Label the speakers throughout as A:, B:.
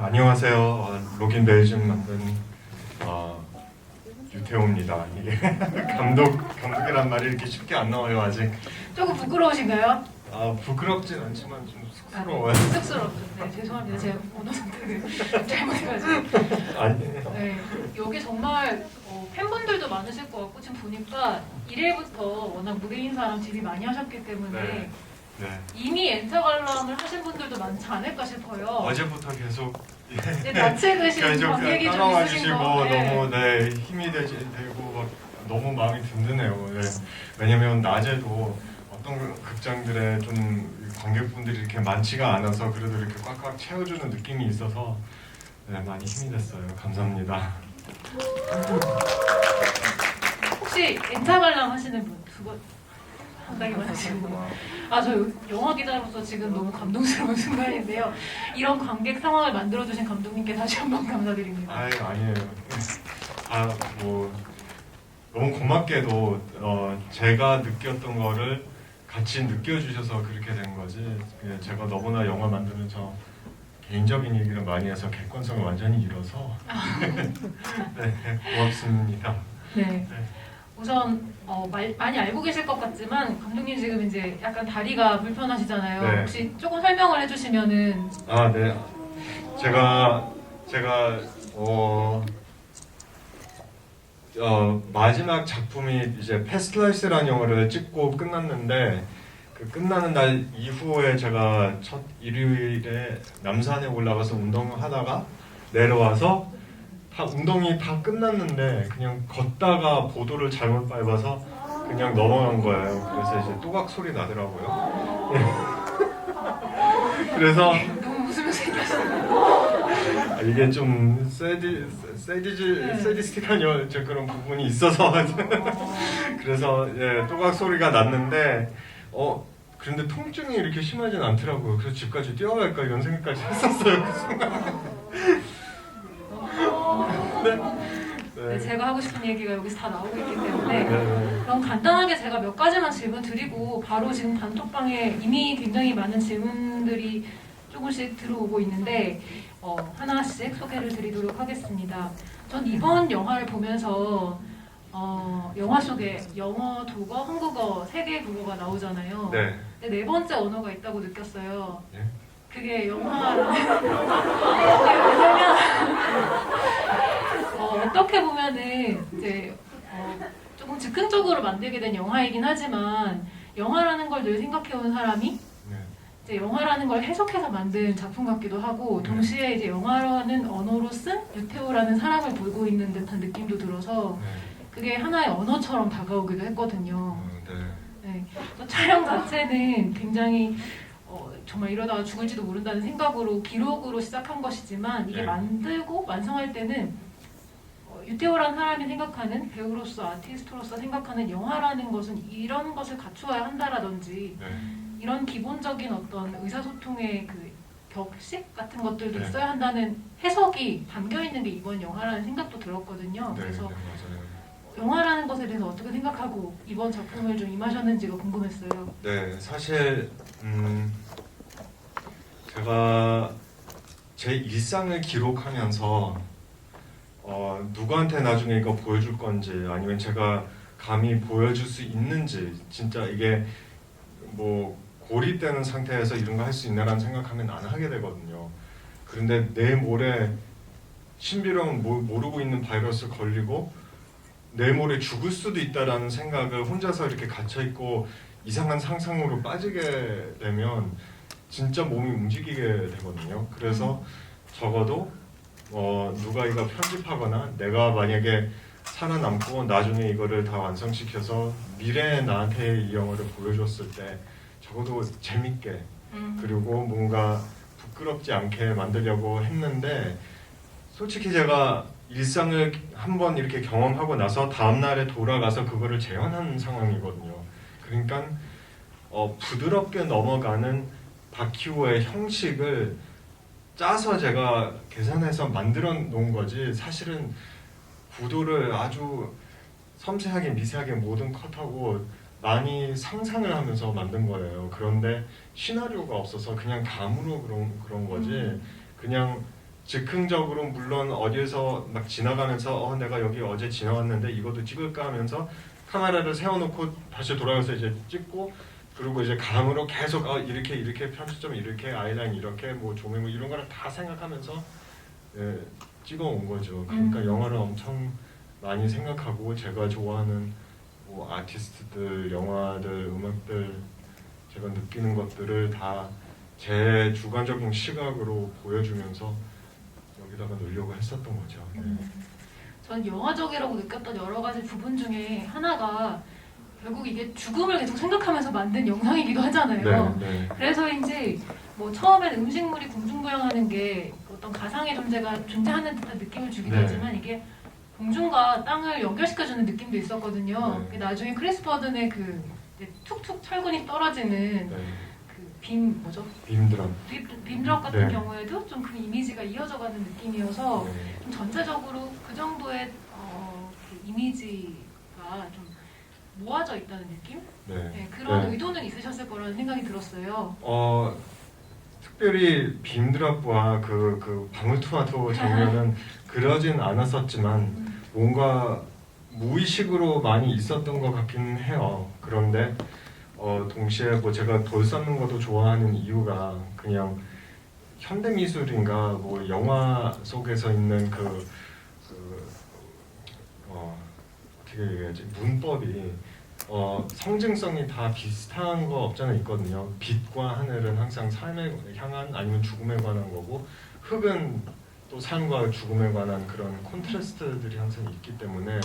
A: 안녕하세요. 로긴베이징 만든 유태호입니다. 이게 감독이란 말이 이렇게 쉽게 안 나와요 아직.
B: 조금 부끄러우신가요?
A: 부끄럽진 않지만 좀 쑥스러워요.
B: 쑥스럽죠. 네, 죄송합니다. 제가 언어 선택을 잘못해가지고.
A: 아니에요.
B: 네, 여기 정말 팬분들도 많으실 것 같고 지금 보니까 1회부터 워낙 무대 인사랑 DB 많이 하셨기 때문에
A: 네.
B: 이미 엔터 관람을 하신 분들도 많지 않을까 싶어요.
A: 어제부터 계속
B: 낯익으신 관객이 좀
A: 따라와
B: 있으신
A: 주시고
B: 거.
A: 너무 힘이 되고 막 너무 마음이 든든해요. 네. 왜냐면 낮에도 어떤 극장들의 좀 관객분들이 이렇게 많지가 않아서 그래도 이렇게 꽉꽉 채워주는 느낌이 있어서 많이 힘이 됐어요. 감사합니다.
B: 혹시 엔터 관람 하시는 분 두 분? 상당히 많으시고. 저 영화 기자로서 지금 너무 감동스러운 순간인데요. 이런 관객 상황을 만들어주신 감독님께 다시 한번 감사드립니다.
A: 아니에요. 뭐 너무 고맙게도 제가 느꼈던 거를 같이 느껴주셔서 그렇게 된 거지. 제가 너무나 영화 만드는 저 개인적인 얘기를 많이 해서 객관성을 완전히 잃어서 네, 고맙습니다.
B: 네. 우선 많이 알고 계실 것 같지만 감독님 지금 이제 약간 다리가 불편하시잖아요.
A: 네.
B: 혹시 조금 설명을 해주시면은.
A: 네. 제가 마지막 작품이 이제 패스트라이스라는 영화를 찍고 끝났는데 그 끝나는 날 이후에 제가 첫 일요일에 남산에 올라가서 운동을 하다가 내려와서 운동이 다 끝났는데 그냥 걷다가 보도를 잘못 밟아서 그냥 넘어간 거예요. 그래서 이제 또각 소리 나더라고요. 그래서
B: 너무 웃으면서 얘기하시네요.
A: 이게 좀 세디스틱한 그런 부분이 있어서 그래서 또각 소리가 났는데 그런데 통증이 이렇게 심하진 않더라고요. 그래서 집까지 뛰어갈까 이런 생각까지 했었어요. 그 순간.
B: 네, 제가 하고 싶은 얘기가 여기서 다 나오고 있기 때문에 그럼 간단하게 제가 몇 가지만 질문 드리고 바로 지금 단톡방에 이미 굉장히 많은 질문들이 조금씩 들어오고 있는데 하나씩 소개를 드리도록 하겠습니다. 전 이번 영화를 보면서 영화 속에 영어, 독어, 한국어 세 개의 국어가 나오잖아요.
A: 네.
B: 근데 네 번째 언어가 있다고 느꼈어요.
A: 네?
B: 그게 영화라는 왜냐면 어떻게 보면은 이제 조금 즉흥적으로 만들게 된 영화이긴 하지만 영화라는 걸 늘 생각해온 사람이
A: 네.
B: 이제 영화라는 걸 해석해서 만든 작품 같기도 하고 동시에 이제 영화라는 언어로 쓴 유태호라는 사람을 보고 있는 듯한 느낌도 들어서 그게 하나의 언어처럼 다가오기도 했거든요. 네. 또 촬영 자체는 굉장히 정말 이러다가 죽을지도 모른다는 생각으로 기록으로 시작한 것이지만 이게 만들고 완성할 때는 유태호라는 사람이 생각하는 배우로서 아티스트로서 생각하는 영화라는 것은 이런 것을 갖추어야 한다라든지 이런 기본적인 어떤 의사소통의 그 격식 같은 것들도 있어야 한다는 해석이 담겨 있는 게 이번 영화라는 생각도 들었거든요. 그래서 영화라는 것에 대해서 어떻게 생각하고 이번 작품을 좀 임하셨는지가 궁금했어요.
A: 네, 사실 제가 제 일상을 기록하면서 누구한테 나중에 이거 보여줄 건지 아니면 제가 감히 보여줄 수 있는지 진짜 이게 뭐 고립되는 상태에서 이런 거 할 수 있나라는 생각하면 안 하게 되거든요. 그런데 내일 모레 신비로운 모르고 있는 바이러스 걸리고 내일 모레 죽을 수도 있다라는 생각을 혼자서 이렇게 갇혀있고 이상한 상상으로 빠지게 되면 진짜 몸이 움직이게 되거든요. 그래서 적어도 누가 이거 편집하거나 내가 만약에 살아남고 나중에 이거를 다 완성시켜서 미래의 나한테 이 영화를 보여줬을 때 적어도 재밌게 그리고 뭔가 부끄럽지 않게 만들려고 했는데 솔직히 제가 일상을 한번 이렇게 경험하고 나서 다음날에 돌아가서 그거를 재현하는 상황이거든요. 그러니까 부드럽게 넘어가는 바퀴호의 형식을 짜서 제가 계산해서 만들어 놓은 거지 사실은 구도를 아주 섬세하게 미세하게 모든 컷하고 많이 상상을 하면서 만든 거예요. 그런데 시나리오가 없어서 그냥 감으로 그런 거지 그냥 즉흥적으로 물론 어디에서 막 지나가면서 내가 여기 어제 지나왔는데 이것도 찍을까 하면서 카메라를 세워놓고 다시 돌아가서 이제 찍고 그리고 이제 감으로 계속 이렇게 편집점 이렇게 아이라인 이렇게 뭐 조명 뭐 이런 거를 다 생각하면서 예, 찍어온 거죠. 그러니까 영화를 엄청 많이 생각하고 제가 좋아하는 뭐 아티스트들, 영화들, 음악들 제가 느끼는 것들을 다 제 주관적인 시각으로 보여주면서 여기다가 넣으려고 했었던 거죠. 네.
B: 전 영화적이라고 느꼈던 여러 가지 부분 중에 하나가 결국 이게 죽음을 계속 생각하면서 만든 영상이기도 하잖아요.
A: 네, 네.
B: 그래서인지 뭐 처음엔 음식물이 궁중부양하는 게 어떤 가상의 존재가 존재하는 듯한 느낌을 주기도
A: 네.
B: 하지만 이게 공중과 땅을 연결시켜주는 느낌도 있었거든요.
A: 네.
B: 나중에 크리스 버든의 그 이제 툭툭 철근이 떨어지는
A: 네.
B: 그 빔 뭐죠?
A: 빔드럼.
B: 빔드랍 같은
A: 네.
B: 경우에도 좀 그 이미지가 이어져가는 느낌이어서
A: 네.
B: 좀 전체적으로 그 정도의 그 이미지가 좀 모아져 있다는 느낌?
A: 네.
B: 네, 그런
A: 네.
B: 의도는 있으셨을 거라는 생각이 들었어요.
A: 특별히 빔드랍과 그 방울토마토 장면은 그러진 않았었지만 뭔가 무의식으로 많이 있었던 것 같긴 해요. 그런데 동시에 뭐 제가 돌 쌓는 것도 좋아하는 이유가 그냥 현대 미술인가 뭐 영화 속에서 있는 어떻게 얘기하지 문법이 성증성이 다 비슷한 거 없잖아 있거든요. 빛과 하늘은 항상 삶에 향한 아니면 죽음에 관한 거고 흙은 또 삶과 죽음에 관한 그런 콘트라스트들이 항상 있기 때문에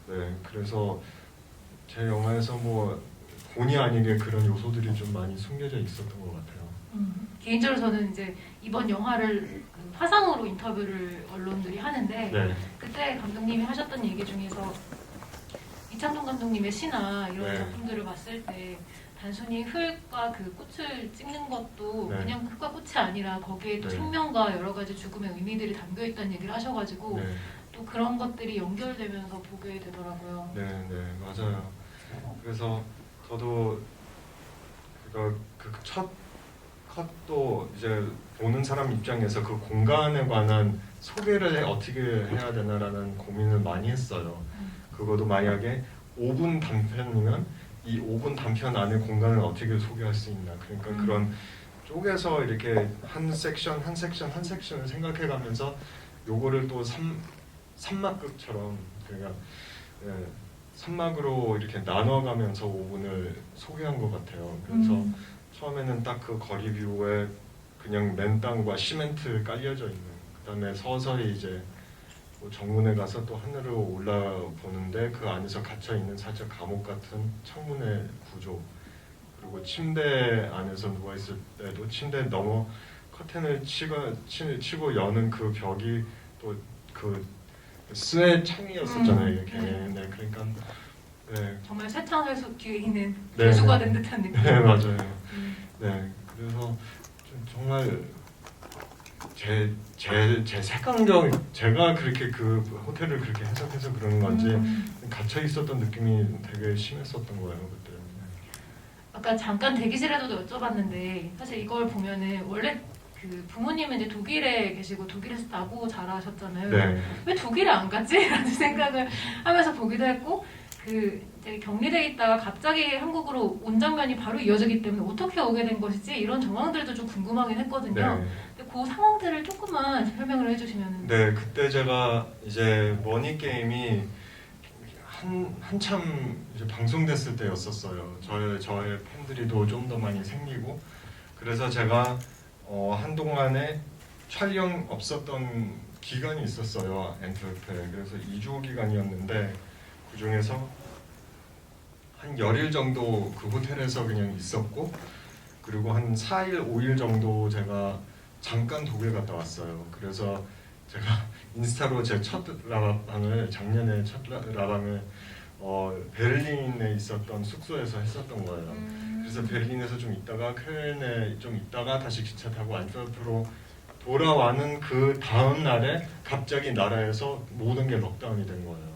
A: 네 그래서 제 영화에서 뭐 본의 아니게 그런 요소들이 좀 많이 숨겨져 있었던 것 같아요.
B: 개인적으로 저는 이제 이번 영화를 그 화상으로 인터뷰를 언론들이 하는데
A: 네,
B: 그때 감독님이 하셨던 얘기 중에서 이창동 감독님의 시나 이런
A: 네.
B: 작품들을 봤을 때 단순히 흙과 그 꽃을 찍는 것도
A: 네.
B: 그냥 흙과 꽃이 아니라 거기에 또
A: 네.
B: 생명과 여러 가지 죽음의 의미들이 담겨 있다는 얘기를 하셔가지고
A: 네,
B: 또 그런 것들이 연결되면서 보게 되더라고요.
A: 네, 네 맞아요. 그래서 저도 그첫 컷도 이제 보는 사람 입장에서 그 공간에 관한 소개를 어떻게 해야 되나라는 고민을 많이 했어요. 그것도 만약에 5분 단편이면 이 5분 단편 안에 공간을 어떻게 소개할 수 있나. 그러니까 그런 쪼개서 이렇게 한 섹션 한 섹션을 생각해가면서 요거를 또 삼막극처럼 그러니까 예, 삼막으로 이렇게 나눠가면서 5분을 소개한 것 같아요. 그래서 처음에는 딱 그 거리 뷰에 그냥 맨땅과 시멘트 깔려져 있는 그다음에 서서히 이제 뭐 정문에 가서 또 하늘을 올라보는데 그 안에서 갇혀 있는 살짝 감옥 같은 창문의 구조 그리고 침대 안에서 누워 있을 때도 침대 넘어 커튼을 치고 여는 그 벽이 또 그 쇠 창이었었잖아요. 이렇게 네 그러니까 네.
B: 정말 쇠창에서 뒤에 있는
A: 네,
B: 개수가
A: 네.
B: 된 듯한 느낌.
A: 네 맞아요. 네 그래서 정말 제 색감적 제가 그렇게 그 호텔을 그렇게 해석해서 그러는 건지 갇혀 있었던 느낌이 되게 심했었던 거예요 그때.
B: 아까 잠깐 대기실에도 여쭤봤는데 사실 이걸 보면은 원래 그 부모님은 이제 독일에 계시고 독일에서 나고 자라셨잖아요.
A: 네.
B: 왜 독일에 안 갔지? 라는 생각을 하면서 보기도 했고 그 이제 격리돼 있다가 갑자기 한국으로 온 장면이 바로 이어지기 때문에 어떻게 오게 된 것이지 이런 정황들도 좀 궁금하긴 했거든요.
A: 네.
B: 근데 그 상황들을 조금만 설명을 해주시면.
A: 네, 그때 제가 이제 머니 게임이 한참 이제 방송됐을 때였었어요. 저의 팬들이도 좀 더 많이 생기고 그래서 제가 한동안에 촬영 없었던 기간이 있었어요. 앤트워프에. 그래서 2주 기간이었는데 그 중에서 한 열흘 정도 그 호텔에서 그냥 있었고 그리고 한 4일, 5일 정도 제가 잠깐 독일 갔다 왔어요. 그래서 제가 인스타로 제 첫 라방을 작년에 첫 라방을 베를린에 있었던 숙소에서 했었던 거예요. 그래서 베를린에서 좀 있다가 쾰른에 좀 있다가 다시 기차 타고 안트워프로 돌아와는 그 다음 날에 갑자기 나라에서 모든 게 록다운이 된 거예요.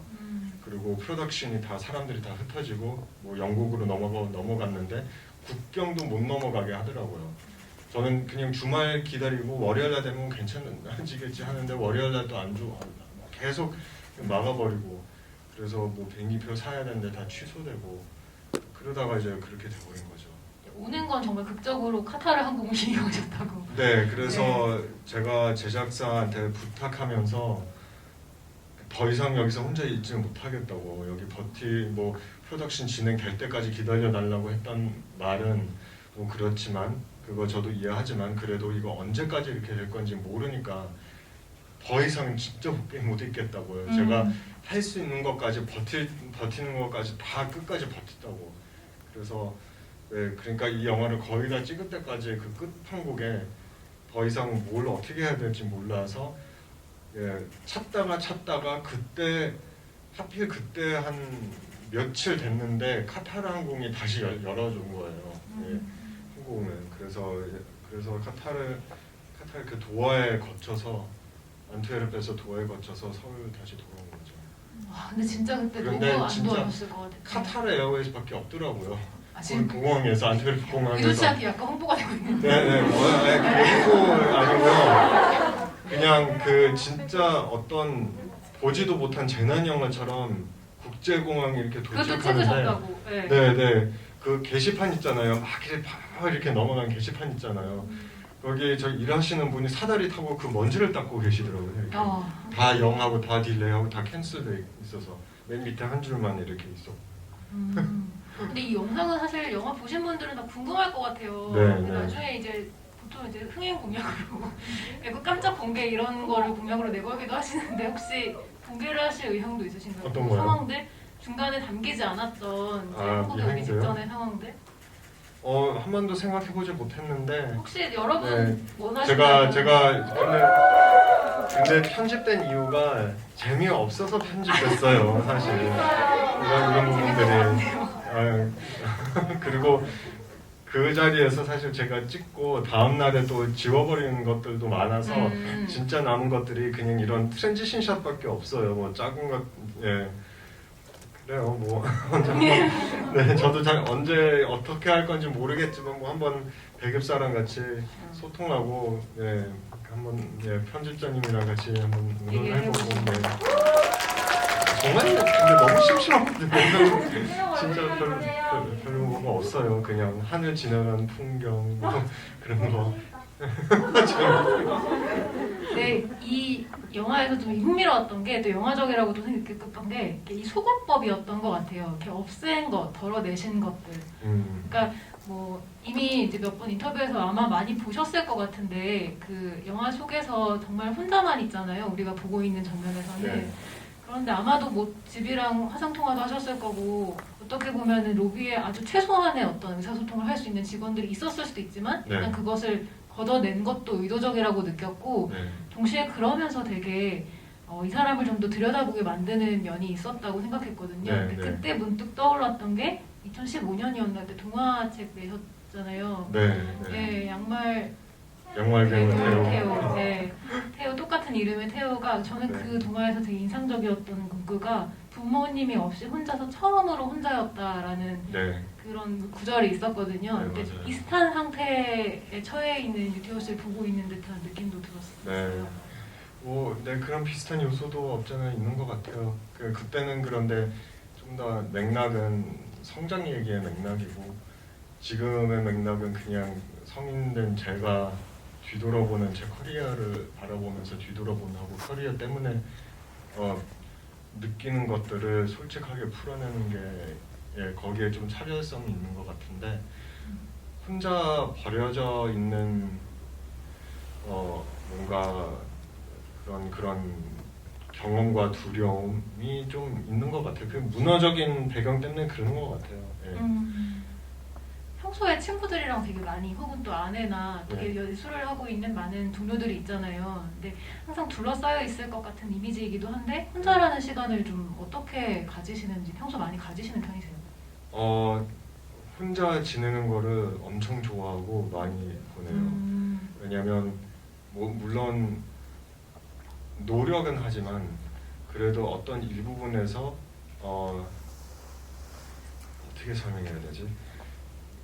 A: 그리고 프로덕션이 다 사람들이 다 흩어지고 뭐 영국으로 넘어갔는데 국경도 못 넘어가게 하더라고요. 저는 그냥 주말 기다리고 월요일날 되면 괜찮아지겠지 하는데 월요일날 또 안 좋아. 계속 막아버리고 그래서 뭐 비행기표 사야 되는데 다 취소되고 그러다가 이제 그렇게 돼버린 거죠.
B: 오는 건 정말 극적으로 카타르 항공을 이용하셨다고.
A: 네, 그래서 제가 제작사한테 부탁하면서 더 이상 여기서 혼자 있지 못하겠다고 여기 뭐 프로덕션 진행될 때까지 기다려달라고 했던 말은 뭐 그렇지만 그거 저도 이해하지만 그래도 이거 언제까지 이렇게 될 건지 모르니까 더 이상 진짜 못 있겠다고요. 제가 할 수 있는 것까지 버티는 것까지 다 끝까지 버티다고. 그래서 그러니까 이 영화를 거의 다 찍을 때까지 그 끝판국에 더 이상 뭘 어떻게 해야 될지 몰라서 찾다가 그때 하필 그때 한 며칠 됐는데 카타르 항공이 다시 열어준 거예요. 항공을 그래서 카타르 그 도하에 거쳐서 안트웨르프에서 도하에 거쳐서 서울 다시 돌아온 거죠.
B: 와, 근데 진짜 그때 너무
A: 근데
B: 안
A: 진짜
B: 도와줬을 것 같아요.
A: 카타르 에어웨이즈밖에 없더라고요.
B: 아, 지금
A: 공항에서 안트웨르프 공항에서.
B: 의도치 않게 약간 홍보가 되고 있는데.
A: 네네. 홍보 아니고요. 그냥 그 진짜 어떤 보지도 못한 재난 영화처럼 국제공항에 이렇게
B: 그것도
A: 도착하는데.
B: 찍으셨다고. 네.
A: 네네. 그 게시판 있잖아요. 막 이렇게 넘어간 게시판 있잖아요. 거기 저 일하시는 분이 사다리 타고 그 먼지를 닦고 계시더라고요. 이렇게. 다 영하고 다 딜레이하고 다 캔슬돼 있어서 맨 밑에 한 줄만 이렇게 있어.
B: 근데 이 영상은 사실 영화 보신 분들은 다 궁금할 것 같아요.
A: 네,
B: 근데
A: 네.
B: 나중에 이제 보통 이제 흥행 공약으로 그리고 깜짝 번개 이런 거를 공약으로 내걸기도 하시는데 혹시 공개를 하실 의향도 있으신가요?
A: 어떤 거요?
B: 상황들 중간에 담기지 않았던 한국 연기
A: 비하인드요?
B: 직전의 상황들
A: 한 번도 생각해보지 못했는데
B: 혹시 여러분
A: 네.
B: 원하시는
A: 제가 근데 편집된 이유가 재미없어서 편집됐어요. 사실 이런 부분들이 그리고 그 자리에서 사실 제가 찍고 다음 날에 또 지워버리는 것들도 많아서 진짜 남은 것들이 그냥 이런 트랜지션 샷밖에 없어요. 뭐 작은 것 그래요. 뭐 네, 저도 잘 언제 어떻게 할 건지 모르겠지만 뭐 한번 배급사랑 같이 소통하고 한번 편집자님이랑 같이 한번 의논해보고 정말 근데 너무 심심한데 진짜 별로 뭐가 없어요. 그냥 하늘 지나간 풍경 뭐 그런 거.
B: 네, 이 영화에서 좀 흥미로웠던 게 또 영화적이라고도 느꼈던 게 이 소거법이었던 것 같아요. 이렇게 없앤 것, 덜어내신 것들. 그러니까 뭐 이미 이제 몇 번 인터뷰에서 아마 많이 보셨을 것 같은데 그 영화 속에서 정말 혼자만 있잖아요. 우리가 보고 있는 장면에서는.
A: 네.
B: 그런데 아마도 뭐 집이랑 화상 통화도 하셨을 거고 어떻게 보면은 로비에 아주 최소한의 어떤 의사소통을 할 수 있는 직원들이 있었을 수도 있지만
A: 네.
B: 일단 그것을 걷어낸 것도 의도적이라고 느꼈고
A: 네.
B: 동시에 그러면서 되게 이 사람을 좀 더 들여다보게 만드는 면이 있었다고 생각했거든요.
A: 네,
B: 근데
A: 네.
B: 그때 문득 떠올랐던 게 2015년이었나 때 동화책 내셨잖아요.
A: 네.
B: 네, 양말
A: 양말 배우
B: 태호. 네. 태호 똑같은 이름의 태호가 저는
A: 네.
B: 그 동화에서 되게 인상적이었던 문구가 부모님이 없이 혼자서 처음으로 혼자였다라는
A: 네.
B: 그런 구절이 있었거든요.
A: 네,
B: 근데
A: 맞아요.
B: 비슷한 상태에 처해 있는 유태호 씨를 보고 있는 듯한 느낌도 들었어요.
A: 네. 그런 비슷한 요소도 없잖아 있는 것 같아요. 그때는 그런데 좀 더 맥락은 성장 얘기의 맥락이고 지금의 맥락은 그냥 성인된 제가 뒤돌아보는 제 커리어를 바라보면서 뒤돌아보는 하고 커리어 때문에 느끼는 것들을 솔직하게 풀어내는 게 거기에 좀 차별성이 있는 것 같은데 혼자 버려져 있는 뭔가 그런 경험과 두려움이 좀 있는 것 같아요. 그 문화적인 배경 때문에 그런 것 같아요. 예.
B: 평소에 친구들이랑 되게 많이 혹은 또 아내나 되게
A: 네.
B: 예술을 하고 있는 많은 동료들이 있잖아요. 근데 항상 둘러싸여 있을 것 같은 이미지이기도 한데 혼자라는 시간을 좀 어떻게 가지시는지 평소 많이 가지시는 편이세요?
A: 혼자 지내는 거를 엄청 좋아하고 많이 보내요. 왜냐면 물론 노력은 하지만 그래도 어떤 일부분에서 어떻게 설명해야 되지?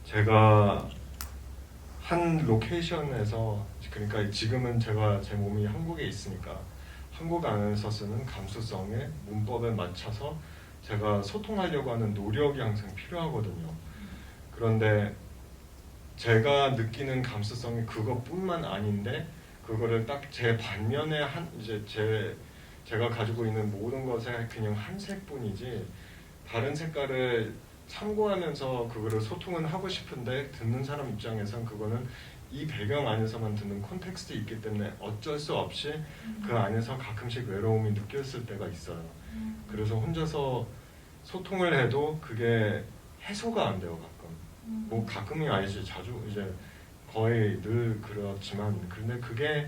A: 제가 한 로케이션에서 그러니까 지금은 제가 제 몸이 한국에 있으니까 한국 안에서 쓰는 감수성의 문법에 맞춰서 제가 소통하려고 하는 노력이 항상 필요하거든요. 그런데 제가 느끼는 감수성이 그것뿐만 아닌데 그거를 딱 제 반면에 이제 제가 가지고 있는 모든 것의 그냥 한 색뿐이지 다른 색깔을 참고하면서 그거를 소통은 하고 싶은데 듣는 사람 입장에선 그거는 이 배경 안에서만 듣는 콘텍스트가 있기 때문에 어쩔 수 없이 그 안에서 가끔씩 외로움이 느꼈을 때가 있어요. 그래서 혼자서 소통을 해도 그게 해소가 안 돼요, 가끔. 뭐 가끔이 아니지, 자주 이제 거의 늘 그렇지만 근데 그게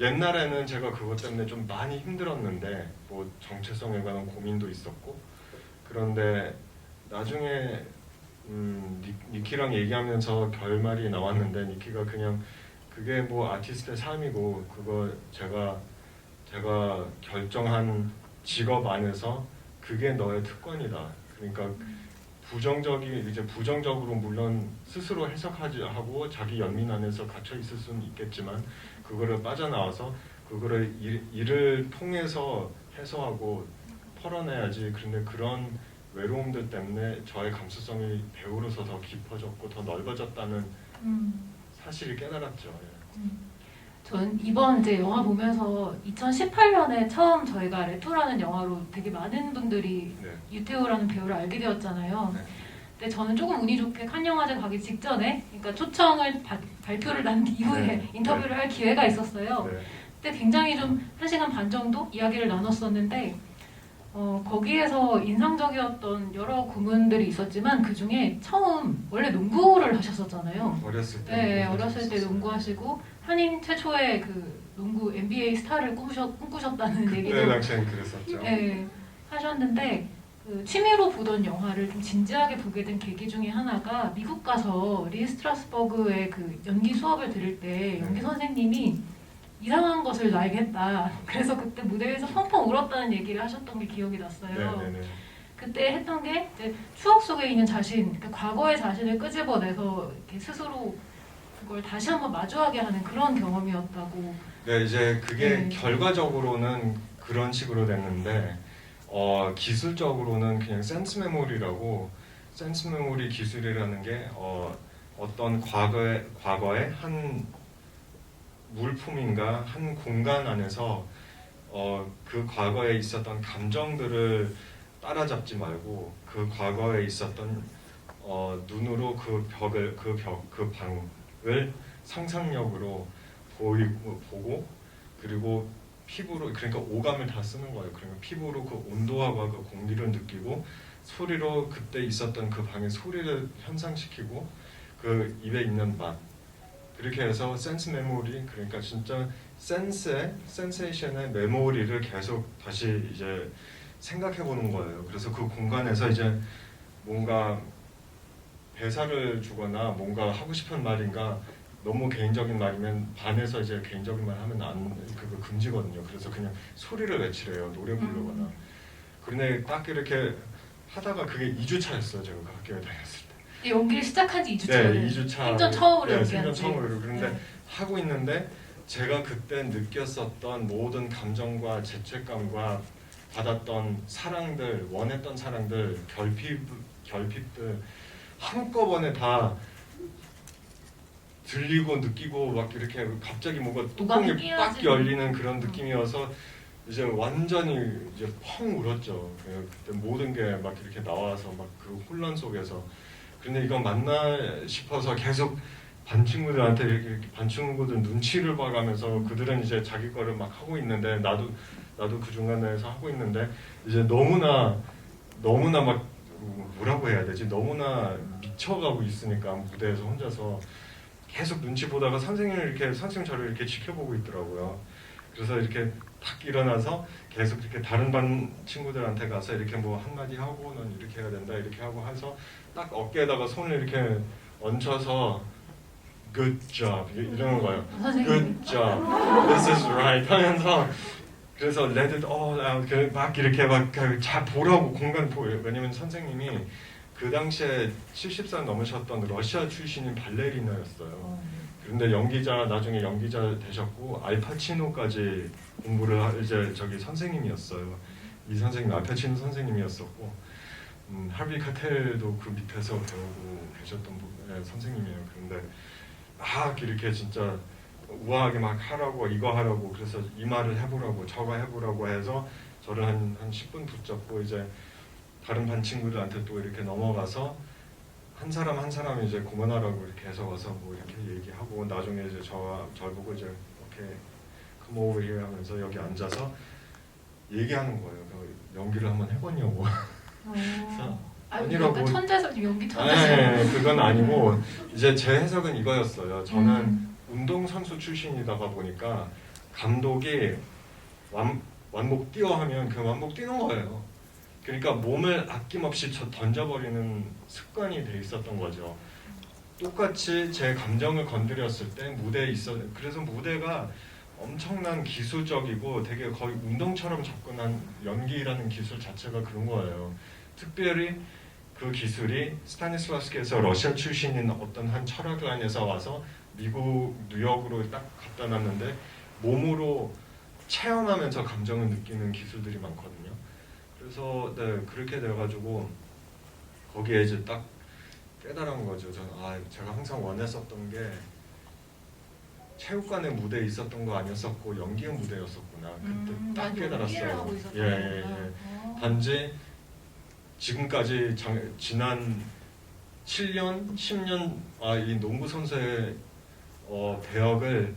A: 옛날에는 제가 그것 때문에 좀 많이 힘들었는데 뭐 정체성에 관한 고민도 있었고 그런데 나중에 니키랑 얘기하면서 결말이 나왔는데 니키가 그냥 그게 뭐 아티스트의 삶이고 그거 제가 결정한 직업 안에서 그게 너의 특권이다. 그러니까 부정적으로 물론 스스로 해석하지 하고 자기 연민 안에서 갇혀 있을 수는 있겠지만 그거를 빠져나와서 그거를 일을 통해서 해소하고 털어내야지. 그런데 그런 외로움들 때문에 저의 감수성이 배우로서 더 깊어졌고 더 넓어졌다는 사실을 깨달았죠.
B: 전 이번 이제 영화 보면서 2018년에 처음 저희가 레토라는 영화로 되게 많은 분들이
A: 네.
B: 유태우라는 배우를 알게 되었잖아요.
A: 네.
B: 근데 저는 조금 운이 좋게 칸 영화제 가기 직전에, 그러니까 초청을 발표를 난 이후에
A: 네.
B: 인터뷰를 할 기회가 있었어요.
A: 네.
B: 그때 굉장히 좀 1시간 반 정도 이야기를 나눴었는데 거기에서 인상적이었던 여러 구문들이 있었지만 그 중에 처음 원래 농구를 하셨었잖아요.
A: 어렸을 때.
B: 네, 어렸을 때 농구하시고 한인 최초의 그 농구 NBA 스타를 꿈꾸셨다는 얘기도
A: 그때 당시엔 그랬었죠.
B: 네, 하셨는데 그 취미로 보던 영화를 좀 진지하게 보게 된 계기 중에 하나가 미국 가서 리 스트라스버그의 그 연기 수업을 들을 때 연기 선생님이 이상한 것을 나에게 했다. 그래서 그때 무대에서 펑펑 울었다는 얘기를 하셨던 게 기억이 났어요.
A: 네네네.
B: 그때 했던 게 이제 추억 속에 있는 자신, 그러니까 과거의 자신을 끄집어내서 이렇게 스스로 그걸 다시 한번 마주하게 하는 그런 경험이었다고.
A: 네, 이제 그게
B: 네.
A: 결과적으로는 그런 식으로 됐는데 기술적으로는 그냥 센스 메모리라고 센스 메모리 기술이라는 게 어떤 과거의 한 물품인가 한 공간 안에서 그 과거에 있었던 감정들을 따라잡지 말고 그 과거에 있었던 눈으로 그 방을 상상력으로 보고 그리고 피부로 그러니까 오감을 다 쓰는 거예요. 그러니까 피부로 그 온도와 그 공기를 느끼고 소리로 그때 있었던 그 방의 소리를 현상시키고 그 입에 있는 맛 그렇게 해서 센스 메모리 그러니까 진짜 센세이션의 메모리를 계속 다시 이제 생각해 보는 거예요. 그래서 그 공간에서 이제 뭔가 대사를 주거나 뭔가 하고 싶은 말인가 너무 개인적인 말이면 반에서 이제 개인적인 말 하면 그거 금지거든요. 그래서 그냥 소리를 외치래요. 노래 부르거나. 그런데 딱 이렇게 하다가 그게 2주차였어요. 제가 그 학교에 다녔을 때.
B: 연기를 시작한 지 2주차.
A: 네, 2주차.
B: 생전 처음으로
A: 네,
B: 연기한
A: 생전
B: 지.
A: 처음으로. 그런데
B: 네.
A: 하고 있는데 제가 그때 느꼈었던 모든 감정과 죄책감과 받았던 사랑들, 원했던 사랑들, 결핍들 한꺼번에 다 들리고 느끼고 막 이렇게 갑자기 뭔가 뚜껑이 빡 열리는 그런 느낌이어서 이제 완전히 이제 펑 울었죠. 그때 모든 게 막 이렇게 나와서 막 그 혼란 속에서 근데 이거 맞나 싶어서 계속 반 친구들한테 이렇게 반 친구들 눈치를 봐가면서 그들은 이제 자기 거를 막 하고 있는데 나도 그 중간에서 하고 있는데 이제 너무나 막 뭐라고 해야 되지? 너무나 미쳐가고 있으니까 무대에서 혼자서 계속 눈치 보다가 선생님 저를 이렇게 지켜보고 있더라고요. 그래서 이렇게 탁 일어나서 계속 이렇게 다른 반 친구들한테 가서 이렇게 뭐 한마디 하고 넌 이렇게 해야 된다 이렇게 하고 해서 딱 어깨에다가 손을 이렇게 얹혀서 good job 이러는 거예요. good job, this is right 하면서 그래서 let it all out 막 이렇게 막 잘 보라고 공간 보여요. 왜냐면 선생님이 그 당시에 70살 넘으셨던 러시아 출신인 발레리나였어요. 그런데 나중에 연기자 되셨고 알파치노까지 이제 저기 선생님이었어요. 이 선생님 알파치노 선생님이었었고 하비 카텔도 그 밑에서 배우고 계셨던 선생님이에요. 그런데 막 이렇게 진짜 우아하게 막 하라고 이거 하라고 그래서 이 말을 해보라고 저거 해보라고 해서 저를 한 10분 붙잡고 이제 다른 반 친구들한테 또 이렇게 넘어가서 한 사람 이제 그만하라고 이렇게 해서 와서 뭐 이렇게 얘기하고 나중에 이제 절 보고 이제 이렇게 come over here 하면서 여기 앉아서 얘기하는 거예요. 연기를 한번 해봤냐고. 아니라고.
B: 약간 천재적 연기 천재.
A: 네, 그건 아니고 이제 제 해석은 이거였어요. 저는 운동선수 출신이다가 보니까 감독이 완복 뛰어 하면 그 완복 뛰는 거예요. 그러니까 몸을 아낌없이 던져버리는 습관이 돼 있었던 거죠. 똑같이 제 감정을 건드렸을 때 무대에 그래서 무대가 엄청난 기술적이고 되게 거의 운동처럼 접근한 연기라는 기술 자체가 그런 거예요. 특별히 그 기술이 스타니슬라스키에서 러시아 출신인 어떤 한 철학가에서 와서 미국 뉴욕으로 딱 갖다 놨는데 몸으로 체험하면서 감정을 느끼는 기술들이 많거든요. 그래서 네, 그렇게 돼가지고 거기에 이제 딱 깨달은 거죠. 저는 제가 항상 원했었던 게 체육관의 무대에 있었던 거 아니었었고 연기의 무대였었구나. 그때 딱 깨달았어요. 예. 단지 지금까지 지난 7년, 10년 이 농구 선수의 배역을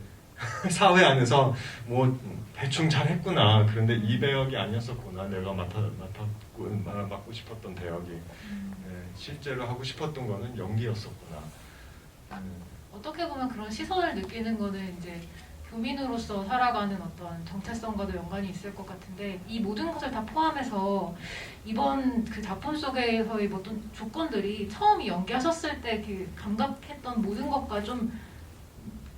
A: 사회 안에서 뭐 대충 잘했구나. 그런데 이 배역이 아니었었구나. 내가 맡고 싶었던 배역이 실제로 하고 싶었던 거는 연기였었구나.
B: 어떻게 보면 그런 시선을 느끼는 거는 이제 교민으로서 살아가는 어떤 정체성과도 연관이 있을 것 같은데 이 모든 것을 다 포함해서 이번 그 작품 속에서의 어떤 조건들이 처음 연기하셨을 때 그 감각했던 모든 것과 좀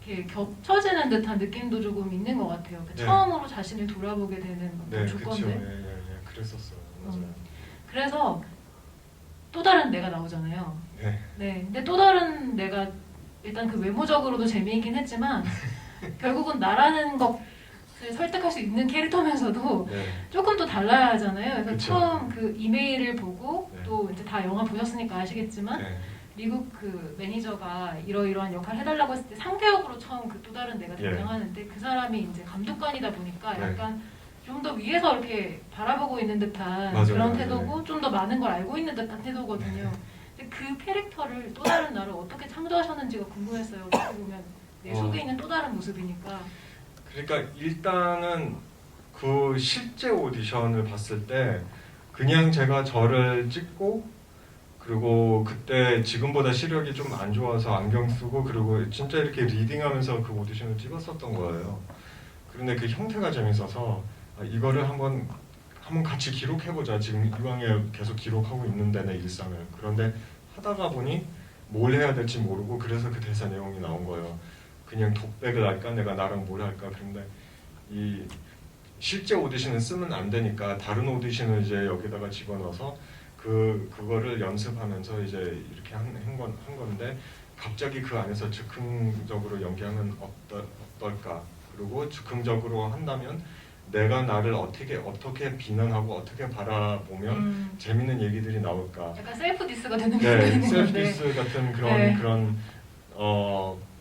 B: 이렇게 겹쳐지는 듯한 느낌도 조금 있는 것 같아요. 그
A: 네.
B: 처음으로 자신을 돌아보게 되는 어떤 조건들.
A: 예, 그랬었어요. 맞아요.
B: 그래서 또 다른 내가 나오잖아요.
A: 네.
B: 네. 근데 또 다른 내가 일단 그 외모적으로도 재미있긴 했지만 결국은 나라는 것을 설득할 수 있는 캐릭터면서도
A: 네.
B: 조금 또 달라야 하잖아요. 그래서
A: 그쵸.
B: 처음 그 이메일을 보고
A: 네.
B: 또 이제 다 영화 보셨으니까 아시겠지만
A: 네.
B: 미국 그 매니저가 이러이러한 역할 해달라고 했을 때 상대역으로 처음 그 또 다른 내가
A: 예.
B: 등장하는데 그 사람이 이제 감독관이다 보니까
A: 네.
B: 약간 좀 더 위에서 이렇게 바라보고 있는 듯한
A: 맞아요,
B: 그런
A: 맞아요.
B: 태도고 좀 더 많은 걸 알고 있는 듯한 태도거든요. 근데 그 캐릭터를 또 다른 나를 어떻게 창조하셨는지가 궁금했어요. 어떻게 보면 내 속에 있는 또 다른 모습이니까.
A: 그러니까 일단은 그 실제 오디션을 봤을 때 그냥 제가 저를 찍고 그리고 그때 지금보다 시력이 좀 안 좋아서 안경 쓰고 그리고 진짜 이렇게 리딩하면서 그 오디션을 찍었었던 거예요. 그런데 그 형태가 재밌어서 이거를 한번 같이 기록해보자. 지금 이왕에 계속 기록하고 있는데 내 일상을. 그런데 하다가 보니 뭘 해야 될지 모르고 그래서 그 대사 내용이 나온 거예요. 그냥 독백을 할까? 내가 나랑 뭘 할까? 그런데 이 실제 오디션을 쓰면 안 되니까 다른 오디션을 이제 여기다가 집어넣어서 그거를 연습하면서 이제 이렇게 한 건데 갑자기 그 안에서 즉흥적으로 연기하면 어떨까? 그리고 즉흥적으로 한다면 내가 나를 어떻게 비난하고 어떻게 바라보면 재밌는 얘기들이 나올까?
B: 약간 셀프 디스가 되는
A: 네,
B: 부분이 있는
A: 셀프
B: 건데.
A: 디스 같은
B: 네.
A: 그런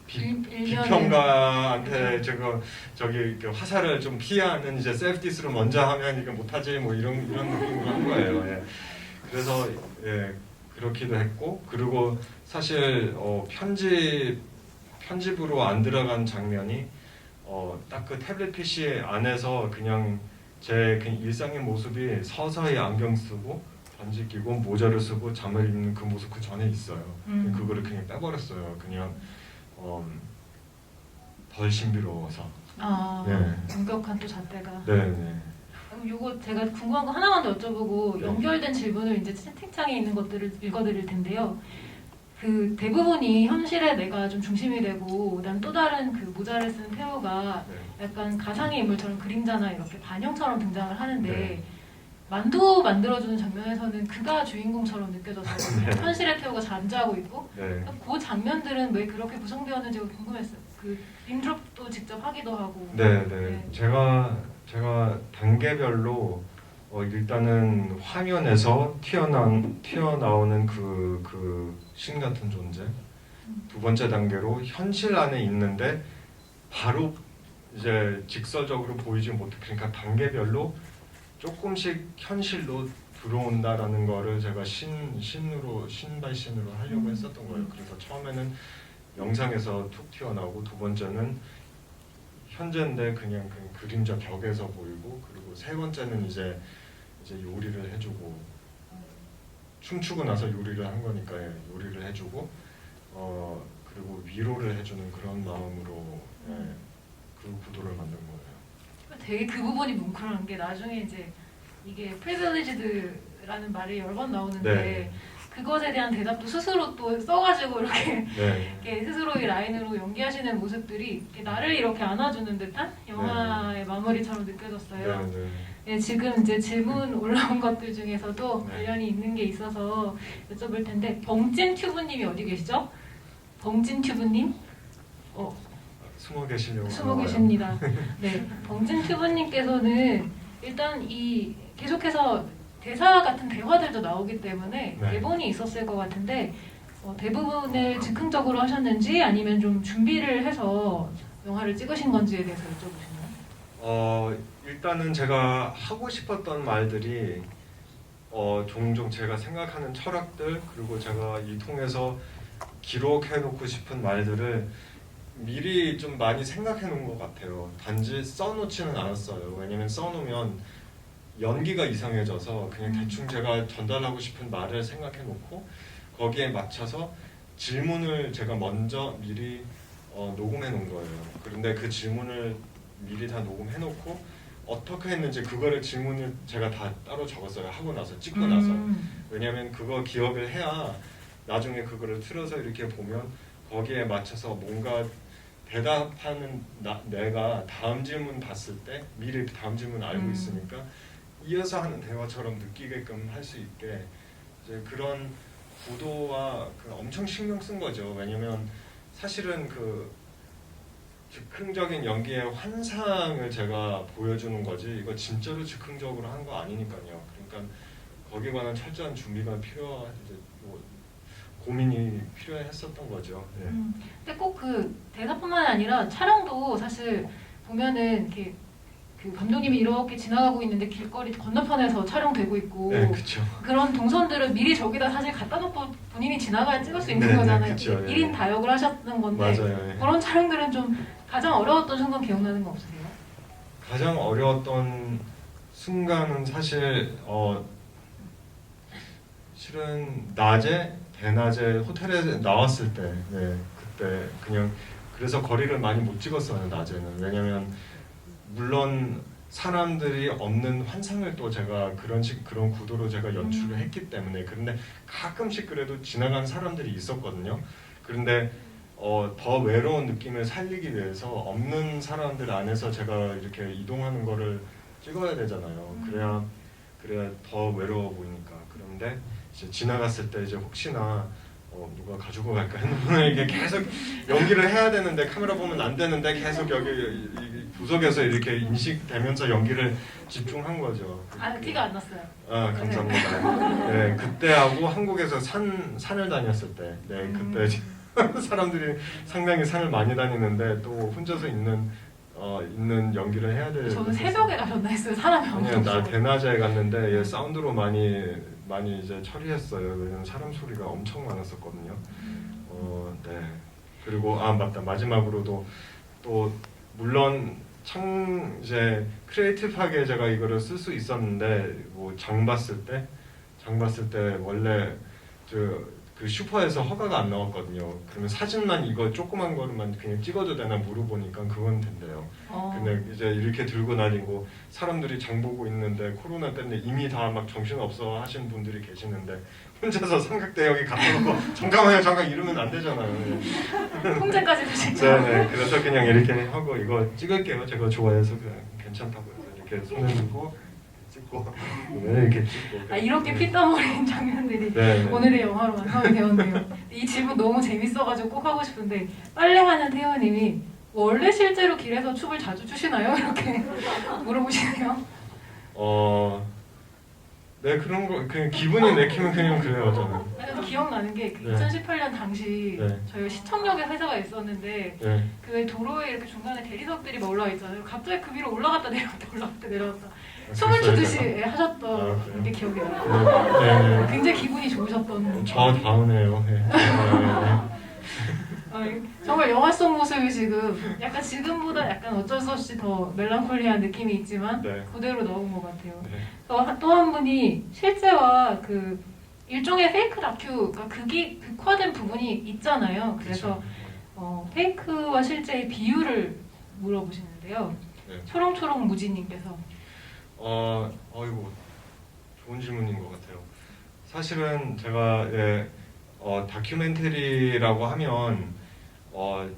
A: 비평가한테 저기 화살을 좀 피하는 이제 셀프 디스를 먼저 하면 이거 못하지 뭐 이런 느낌으로 한 거예요. 예. 그래서 예 그렇기도 했고 그리고 사실 편집으로 안 들어간 장면이 딱 그 태블릿 PC 안에서 그냥 제 일상의 모습이 서서히 안경 쓰고 반지 끼고 모자를 쓰고 잠을 입는 그 모습 그 전에 있어요. 그거를 그냥 빼버렸어요. 그냥 덜 신비로워서. 네.
B: 엄격한 또 잣대가.
A: 네.
B: 요거 제가 궁금한 거 하나만 더 여쭤보고
A: 네.
B: 연결된 질문을 이제 채팅창에 있는 것들을 읽어드릴 텐데요. 그 대부분이 현실에 내가 좀 중심이 되고 그다음 또 다른 그 모자를 쓴 태호가
A: 네.
B: 약간 가상의 인물처럼 그림자나 이렇게 반영처럼 등장을 하는데
A: 네.
B: 만두 만들어주는 장면에서는 그가 주인공처럼 느껴져서 현실의 태호가 잠자고 있고
A: 네.
B: 그 장면들은 왜 그렇게 구성되었는지가 궁금했어요. 그 인트로도 직접 하기도 하고.
A: 네, 네.
B: 네.
A: 제가 단계별로 일단은 화면에서 튀어나오는 그 신 같은 존재. 두 번째 단계로 현실 안에 있는데 바로 이제 직설적으로 보이지 못해. 그러니까 단계별로 조금씩 현실로 들어온다라는 거를 제가 신 바이 신으로 하려고 했었던 거예요. 그래서 처음에는 영상에서 툭 튀어나오고, 두 번째는 현재인데 그냥 그 그림자 벽에서 보이고, 그리고 세 번째는 이제 요리를 해주고, 춤추고 나서 요리를 한 거니까 요리를 해주고, 그리고 위로를 해주는 그런 마음으로 그 구도를 만든 거예요.
B: 되게 그 부분이 뭉클한 게 나중에 이제 이게 privileged라는 말이 여러 번 나오는데
A: 네.
B: 그것에 대한 대답도 스스로 또 써가지고 이렇게,
A: 네.
B: 이렇게 스스로의 라인으로 연기하시는 모습들이 이렇게 나를 이렇게 안아주는 듯한 영화의 마무리처럼 느껴졌어요.
A: 네, 네.
B: 네, 지금 이제 질문 올라온 것들 중에서도
A: 네.
B: 관련이 있는 게 있어서 여쭤볼 텐데, 벙찐 튜브님이 어디 계시죠? 벙찐 튜브님?
A: 숨어 계시려고
B: 숨어
A: 하나봐요.
B: 계십니다. 네, 벙찐 튜브님께서는 일단 이 계속해서 대사 같은 대화들도 나오기 때문에
A: 네.
B: 대본이 있었을 것 같은데 대부분을 즉흥적으로 하셨는지 아니면 좀 준비를 해서 영화를 찍으신 건지에 대해서 여쭤보시나요?
A: 일단은 제가 하고 싶었던 말들이 종종 제가 생각하는 철학들, 그리고 제가 이 통해서 기록해놓고 싶은 말들을 미리 좀 많이 생각해 놓은 것 같아요. 단지 써놓지는 않았어요. 왜냐면 써놓으면 연기가 이상해져서 그냥 대충 제가 전달하고 싶은 말을 생각해 놓고 거기에 맞춰서 질문을 제가 먼저 미리 녹음해 놓은 거예요. 그런데 그 질문을 미리 다 녹음해 놓고 어떻게 했는지 그거를 질문을 제가 다 따로 적었어요. 하고 나서, 찍고 나서. 왜냐면 그거 기억을 해야 나중에 그거를 틀어서 이렇게 보면 거기에 맞춰서 뭔가 대답하는 내가 다음 질문 봤을 때 미리 다음 질문 알고 있으니까 이어서 하는 대화처럼 느끼게끔 할 수 있게 이제 그런 구도와 엄청 신경 쓴 거죠. 왜냐면 사실은 그 즉흥적인 연기의 환상을 제가 보여주는 거지 이거 진짜로 즉흥적으로 한 거 아니니까요. 그러니까 거기에 관한 철저한 준비가 이제 고민이 필요했었던 거죠. 네.
B: 근데 꼭 그 대사뿐만 아니라 촬영도 사실 보면은 이렇게 그 감독님이 이렇게 지나가고 있는데 길거리 건너편에서 촬영되고 있고,
A: 네, 그렇죠.
B: 그런 동선들을 미리 저기다 사실 갖다 놓고 본인이 지나가야 찍을 수 있는
A: 네,
B: 거잖아요.
A: 그쵸,
B: 1인 다역을 하셨던 건데
A: 맞아요. 네.
B: 그런 촬영들은 좀 가장 어려웠던 순간 기억나는 거 없으세요?
A: 가장 어려웠던 순간은 사실 실은 낮에 대낮에 호텔에 나왔을 때, 네, 그때 그냥 그래서 거리를 많이 못 찍었어요. 낮에는. 왜냐면 물론 사람들이 없는 환상을 또 제가 그런 구도로 제가 연출을 했기 때문에. 그런데 가끔씩 그래도 지나간 사람들이 있었거든요. 그런데 더 외로운 느낌을 살리기 위해서 없는 사람들 안에서 제가 이렇게 이동하는 거를 찍어야 되잖아요. 그래야 더 외로워 보이니까. 그런데 이제 지나갔을 때 이제 혹시나 누가 가지고 갈까 핸드폰을 이게 계속 연기를 해야 되는데 카메라 보면 안 되는데 계속 여기 이 구석에서 이렇게 인식되면서 연기를 집중한 거죠.
B: 티가 안 났어요.
A: 아, 감사합니다. 네, 그때하고 한국에서 산을 다녔을 때, 네, 그때 사람들이 상당히 산을 많이 다니는데 또 혼자서 있는 연기를 해야 될.
B: 저는 새벽에 가셨나 했어요. 사람이
A: 아니요,
B: 엄청
A: 나
B: 없어서.
A: 대낮에 갔는데 사운드로 많이 이제 처리했어요. 왜냐면 사람 소리가 엄청 많았었거든요. 네. 그리고 맞다, 마지막으로도 또 물론 이제 크리에이티브하게 제가 이거를 쓸 수 있었는데 뭐 장 봤을 때 원래 그 슈퍼에서 허가가 안 나왔거든요. 그러면 사진만 이거 조그만 거만 그냥 찍어도 되나 물어보니까 그건 된대요. 근데 이제 이렇게 들고 다니고 사람들이 장 보고 있는데 코로나 때문에 이미 다 막 정신없어 하신 분들이 계시는데 혼자서 삼각대여기 갖다 놓고 잠깐 이러면 안 되잖아요.
B: 통제까지 되시죠?
A: 네네. 그래서 그냥 이렇게 하고 이거 찍을게요. 제가 좋아해서 그냥 괜찮다고 해서 이렇게 손을 들고 찍고 왜 이렇게 찍고.
B: 아, 이렇게 피땀 흘린 장면들이
A: 네, 네.
B: 오늘의 영화로 완성이 되었네요. 이 질문 너무 재밌어가지고 꼭 하고 싶은데 빨래하는 태연님이 원래 실제로 길에서 춤을 자주 추시나요? 이렇게 물어보시네요.
A: 네 그런 거 그냥 기분이 내키면 그냥 그래요 저는.
B: 그래서 기억나는 게
A: 네.
B: 2018년 당시
A: 네.
B: 저희 시청역에 회사가 있었는데
A: 네.
B: 그 도로에 이렇게 중간에 대리석들이 막 올라와 있잖아요. 갑자기 그 위로 올라갔다 내려갔다 올라갔다 내려갔다 춤을
A: 그랬어요,
B: 추듯이
A: 제가?
B: 하셨던
A: 그래요?
B: 게 기억이 나요.
A: 네, 네.
B: 굉장히 기분이 좋으셨던.
A: 저 다운해요. 네.
B: 정말 영화 속 모습이 지금 약간 지금보다 약간 어쩔 수 없이 더 멜랑콜리한 느낌이 있지만
A: 네.
B: 그대로 넣은 것 같아요.
A: 네.
B: 또 한 분이 실제와 그 일종의 페이크 다큐, 그러니까 극화된 부분이 있잖아요. 그래서
A: 그쵸.
B: 페이크와 실제의 비율을 물어보시는데요.
A: 네.
B: 초롱초롱 무지님께서
A: 어이구 좋은 질문인 것 같아요. 사실은 제가 다큐멘터리라고 하면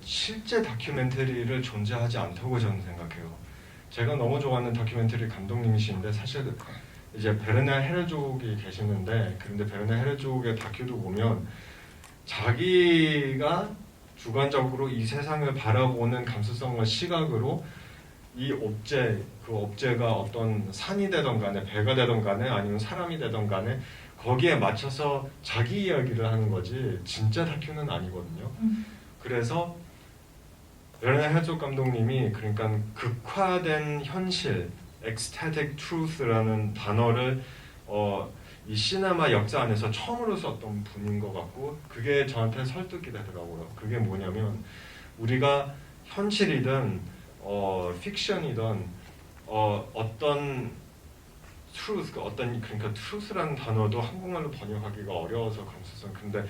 A: 실제 다큐멘터리를 존재하지 않다고 저는 생각해요. 제가 너무 좋아하는 다큐멘터리 감독님이신데 사실 이제 베르나 헤르족이 계시는데 그런데 베르나 헤르족의 다큐도 보면 자기가 주관적으로 이 세상을 바라보는 감수성과 시각으로 이 그 업체가 어떤 산이 되던 간에 배가 되던 간에 아니면 사람이 되던 간에 거기에 맞춰서 자기 이야기를 하는 거지 진짜 다큐는 아니거든요. 그래서 베르나 헤르족 감독님이 그러니까 극화된 현실, ecstatic truth라는 단어를 이 시네마 역사 안에서 처음으로 썼던 분인 것 같고 그게 저한테 설득이 되더라고요. 그게 뭐냐면 우리가 현실이든 픽션이든 어떤 truth, 그러니까 truth라는 단어도 한국말로 번역하기가 어려워서 감수성. 근데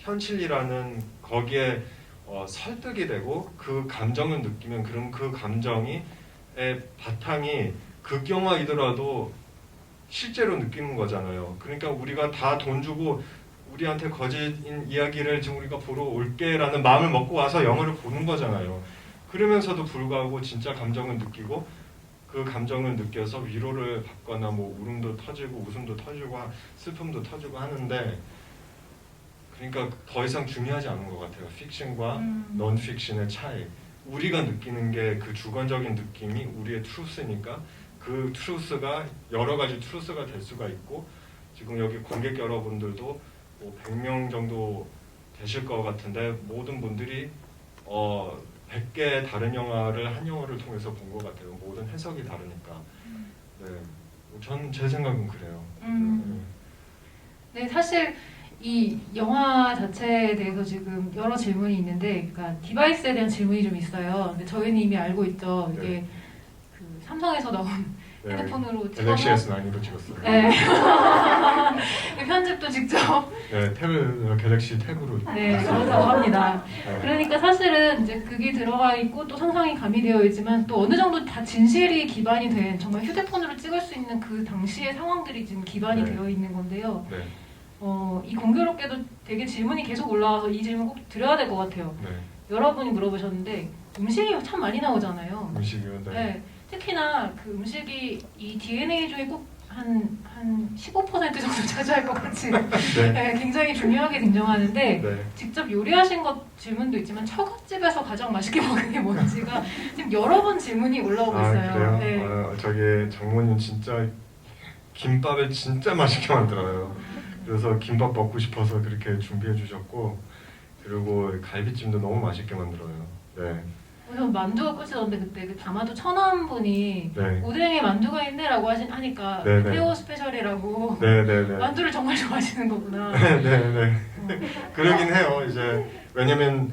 A: 현실이라는 거기에 설득이 되고 그 감정을 느끼면 그럼 그 감정이 바탕이 극영화이더라도 실제로 느끼는 거잖아요. 그러니까 우리가 다 돈 주고 우리한테 거짓인 이야기를 지금 우리가 보러 올게라는 마음을 먹고 와서 영화를 보는 거잖아요. 그러면서도 불구하고 진짜 감정을 느끼고 그 감정을 느껴서 위로를 받거나 뭐 울음도 터지고 웃음도 터지고 슬픔도 터지고 하는데 그러니까 더 이상 중요하지 않은 것 같아요. 픽션과 논픽션의 차이. 우리가 느끼는 게 그 주관적인 느낌이 우리의 트루스니까 그 트루스가 여러 가지 트루스가 될 수가 있고 지금 여기 관객 여러분들도 뭐 100명 정도 되실 것 같은데 모든 분들이 100개의 다른 영화를 한 영화를 통해서 본 것 같아요. 모든 해석이 다르니까. 네, 전 제 생각은 그래요.
B: 네, 사실 이 영화 자체에 대해서 지금 여러 질문이 있는데, 그러니까 디바이스에 대한 질문이 좀 있어요. 근데 저희는 이미 알고 있죠. 이게
A: 네.
B: 그 삼성에서 나온
A: 네,
B: 핸드폰으로
A: 갤럭시 S9로 찍었어요.
B: 네. 편집도 직접
A: 네, 갤럭시 탭으로.
B: 네, 그렇다고 합니다.
A: 네.
B: 그러니까 사실은 이제 그게 들어가 있고 또 상상이 가미되어 있지만 또 어느 정도 다 진실이 기반이 된 정말 휴대폰으로 찍을 수 있는 그 당시의 상황들이 지금 기반이
A: 네.
B: 되어 있는 건데요.
A: 네,
B: 이 공교롭게도 되게 질문이 계속 올라와서 이 질문 꼭 드려야 될 것 같아요.
A: 네.
B: 여러분이 물어보셨는데 음식이 참 많이 나오잖아요.
A: 음식이요. 네.
B: 네. 특히나 그 음식이 이 DNA 중에 꼭 한 15% 정도 차지할 것 같이
A: 네.
B: 네, 굉장히 중요하게 등장하는데
A: 네.
B: 직접 요리하신 것 질문도 있지만 처갓집에서 가장 맛있게 먹은 게 뭔지가 지금 여러 번 질문이 올라오고 있어요.
A: 그래요?
B: 네.
A: 저기 장모님 진짜 김밥을 진짜 맛있게 만들어요. 그래서 김밥 먹고 싶어서 그렇게 준비해 주셨고 그리고 갈비찜도 너무 맛있게 만들어요. 네.
B: 그래서 만두가 끝이던데 그때 그 다마도 천안분이
A: 네.
B: 오뎅에 만두가 있네라고 하니까
A: 네, 네.
B: 태호 스페셜이라고
A: 네네네.
B: 만두를 정말 좋아하시는 거구나.
A: 네네. 그러긴 해요. 이제 왜냐면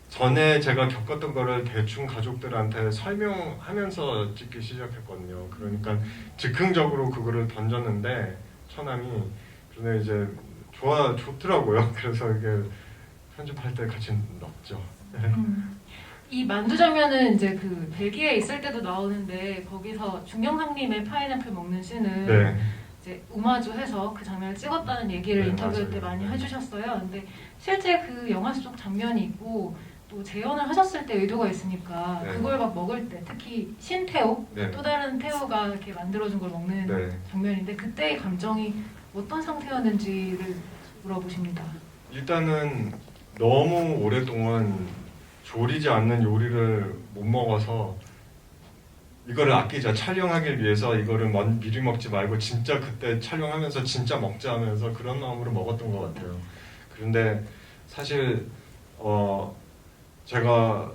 A: 전에 제가 겪었던 거를 대충 가족들한테 설명하면서 찍기 시작했거든요. 그러니까 즉흥적으로 그거를 던졌는데 처남이 그런데 이제 좋더라고요. 그래서 이게 편집할 때 같이 넣었죠.
B: 이 만두 장면은 이제 그 벨기에에 있을 때도 나오는데 거기서 중경상님의 파인애플 먹는 씬을
A: 네.
B: 이제 오마주해서 그 장면을 찍었다는 얘기를
A: 네,
B: 인터뷰
A: 맞아요.
B: 때 많이
A: 네.
B: 해주셨어요. 근데 실제 그 영화 속 장면이 있고 또 재현을 하셨을 때 의도가 있으니까
A: 네.
B: 그걸 막 먹을 때 특히 신태호
A: 네.
B: 또 다른 태호가 이렇게 만들어준 걸 먹는
A: 네.
B: 장면인데 그때의 감정이 어떤 상태였는지를 물어보십니다.
A: 일단은 너무 오랫동안 조리지 않는 요리를 못 먹어서 이거를 아끼자 촬영하기 위해서 이거를 미리 먹지 말고 진짜 그때 촬영하면서 진짜 먹자 하면서 그런 마음으로 먹었던 것 같아요. 그런데 사실 제가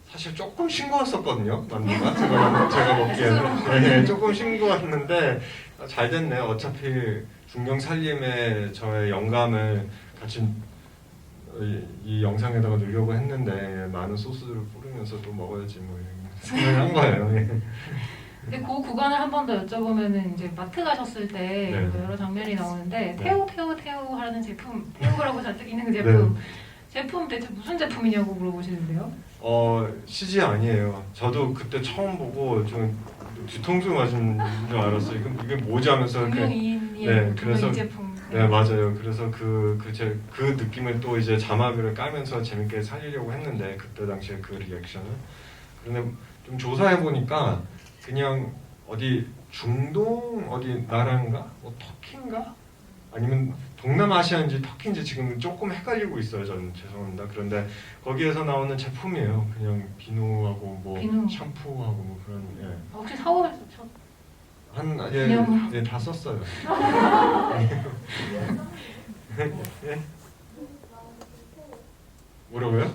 A: 사실 조금 싱거웠었거든요. 만두가 제가 먹기에는 네, 조금 싱거웠는데 잘 됐네. 어차피 중경 살림에 저의 영감을 같이 이 영상에다가 넣으려고 했는데 많은 소스를 뿌리면서 또 먹어야지 뭐 생각을 한 거예요.
B: 근데 그 구간을 한 번 더 여쭤보면은 이제 마트 가셨을 때
A: 네.
B: 뭐 여러 장면이 나오는데
A: 네.
B: 태우 하는 제품 태우라고 잔뜩 있는 그 제품 제품 대체 무슨 제품이냐고 물어보시는데요.
A: CG 아니에요. 저도 그때 처음 보고 좀 뒤통수 맞은 줄 알았어요. 이게 뭐지 하면서
B: 유명인이의
A: 네, 그래서
B: 이 제품.
A: 네 맞아요. 그래서 그 느낌을 또 이제 자막을 깔면서 재밌게 살리려고 했는데 그때 당시에 그 리액션을 그런데 좀 조사해 보니까 그냥 어디 중동 어디 나라인가 뭐 터키인가 아니면 동남아시아인지 터키인지 지금 조금 헷갈리고 있어요. 저는 죄송합니다. 그런데 거기에서 나오는 제품이에요. 그냥 비누하고 뭐
B: 비누.
A: 샴푸하고 뭐 그런 예.
B: 혹시 샤워하셨죠?
A: 한 예, 다 썼어요. 예? 뭐라고요?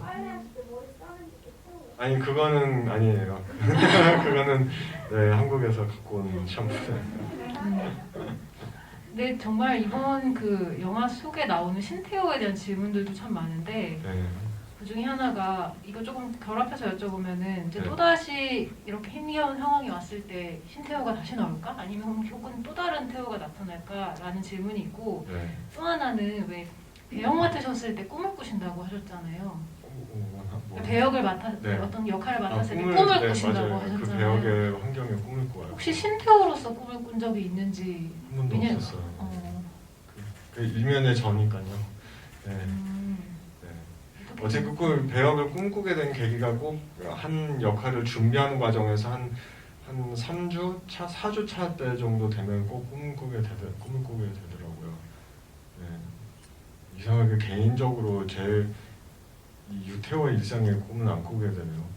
A: 아니 그거는 아니에요. 그거는 네, 한국에서 갖고 온 샴푸예요.
B: 근데 정말 이번 그 영화 속에 나오는 신태호에 대한 질문들도 참 많은데
A: 네.
B: 그 중에 하나가 이거 조금 결합해서 여쭤보면은 이제
A: 네.
B: 또다시 이렇게 힘겨운 상황이 왔을 때 신태호가 다시 나올까? 아니면 혹은 또 다른 태호가 나타날까? 라는 질문이 있고
A: 네.
B: 또 하나는 왜 배역 맡으셨을 때 꿈을 꾸신다고 하셨잖아요.
A: 뭐,
B: 배역을
A: 네.
B: 어떤 역할을 맡았을 때
A: 꿈을
B: 꿈을
A: 네,
B: 꾸신다고
A: 맞아요. 그
B: 하셨잖아요.
A: 배역의 환경에 꿈을 꾸어요.
B: 혹시 신태호로서 꿈을 꾼 적이 있는지
A: 한 번도
B: 왜냐-
A: 없었어요.
B: 어,
A: 그 일면의 저니까요. 네. 네. 어제 그 배역을 꿈꾸게 된 계기가 꼭 한 역할을 준비하는 과정에서 한 3주 차, 4주 차 때 정도 되면 꼭 꿈을 꾸게 되더라고요. 네. 이상하게 개인적으로 제일 이 유태호 일상의 꿈은 안 꾸게 되네요.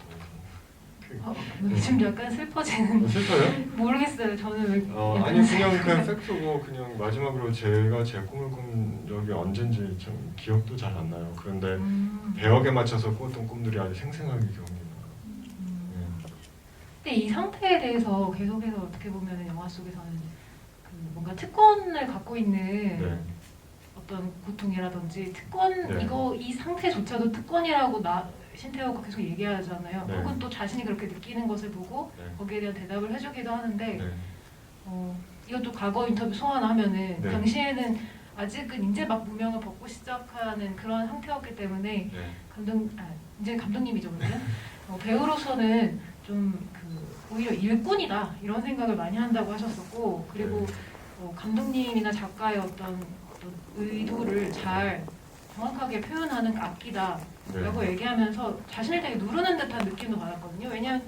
B: 지금 약간 슬퍼지는
A: 슬퍼요?
B: 모르겠어요. 저는 왜 약간
A: 아니 그냥 팩트고 그냥 마지막으로 제가 제 꿈을 꾼 적이 언젠지 참 기억도 잘 안 나요. 그런데 배역에 맞춰서 꿨던 꿈들이 아주 생생하게 기억이 나요.
B: 근데 이 상태에 대해서 계속해서 어떻게 보면 영화 속에서는 그 뭔가 특권을 갖고 있는
A: 네.
B: 어떤 고통이라든지 특권
A: 네.
B: 이 상태조차도 특권이라고 신태호가 계속 얘기하잖아요.
A: 네.
B: 혹은 또 자신이 그렇게 느끼는 것을 보고
A: 네.
B: 거기에 대한 대답을 해주기도 하는데
A: 네.
B: 이것도 과거 인터뷰 소환하면은
A: 네.
B: 당시에는 아직은 이제 막 무명을 벗고 시작하는 그런 상태였기 때문에
A: 네.
B: 이제 감독님이죠, 그러면 배우로서는 좀 오히려 일꾼이다 이런 생각을 많이 한다고 하셨었고 그리고 감독님이나 작가의 어떤 의도를 잘 정확하게 표현하는 악기다라고
A: 네.
B: 얘기하면서 자신을 되게 누르는 듯한 느낌도 받았거든요. 왜냐하면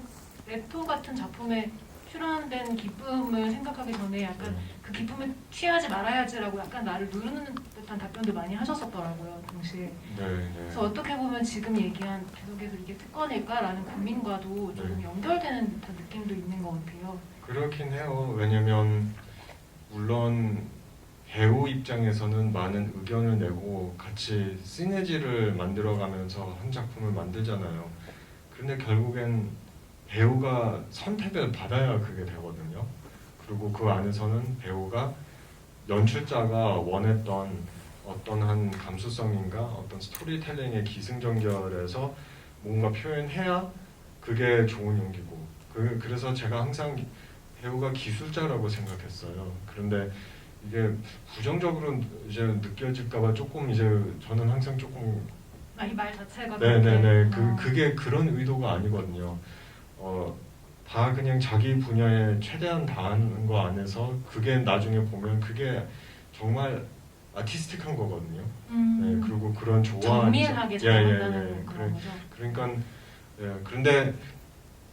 B: 랩토 같은 작품에 출연된 기쁨을 생각하기 전에 약간 그 기쁨을 취하지 말아야지라고 약간 나를 누르는 듯한 답변도 많이 하셨었더라고요, 동시에.
A: 네.
B: 그래서 어떻게 보면 지금 얘기한 계속해서 이게 특권일까라는 고민과도 조금
A: 네.
B: 연결되는 듯한 느낌도 있는 것 같아요.
A: 그렇긴 해요. 왜냐면 물론 배우 입장에서는 많은 의견을 내고 같이 시너지를 만들어가면서 한 작품을 만들잖아요. 그런데 결국엔 배우가 선택을 받아야 그게 되거든요. 그리고 그 안에서는 배우가 연출자가 원했던 어떤 한 감수성인가 어떤 스토리텔링의 기승전결에서 뭔가 표현해야 그게 좋은 연기고 그래서 제가 항상 배우가 기술자라고 생각했어요. 그런데 이게 부정적으로 이제 느껴질까봐 조금 이제 저는 항상 조금
B: 이 말 자체가
A: 네네네
B: 그렇게,
A: 그게 그런 의도가 아니거든요. 다 그냥 자기 분야에 최대한 다하는 거 안에서 그게 나중에 보면 그게 정말 아티스틱한 거거든요. 네, 그리고 그런 좋아하는
B: 정밀하게 잘한다는 그런 거죠.
A: 그러니까 그런데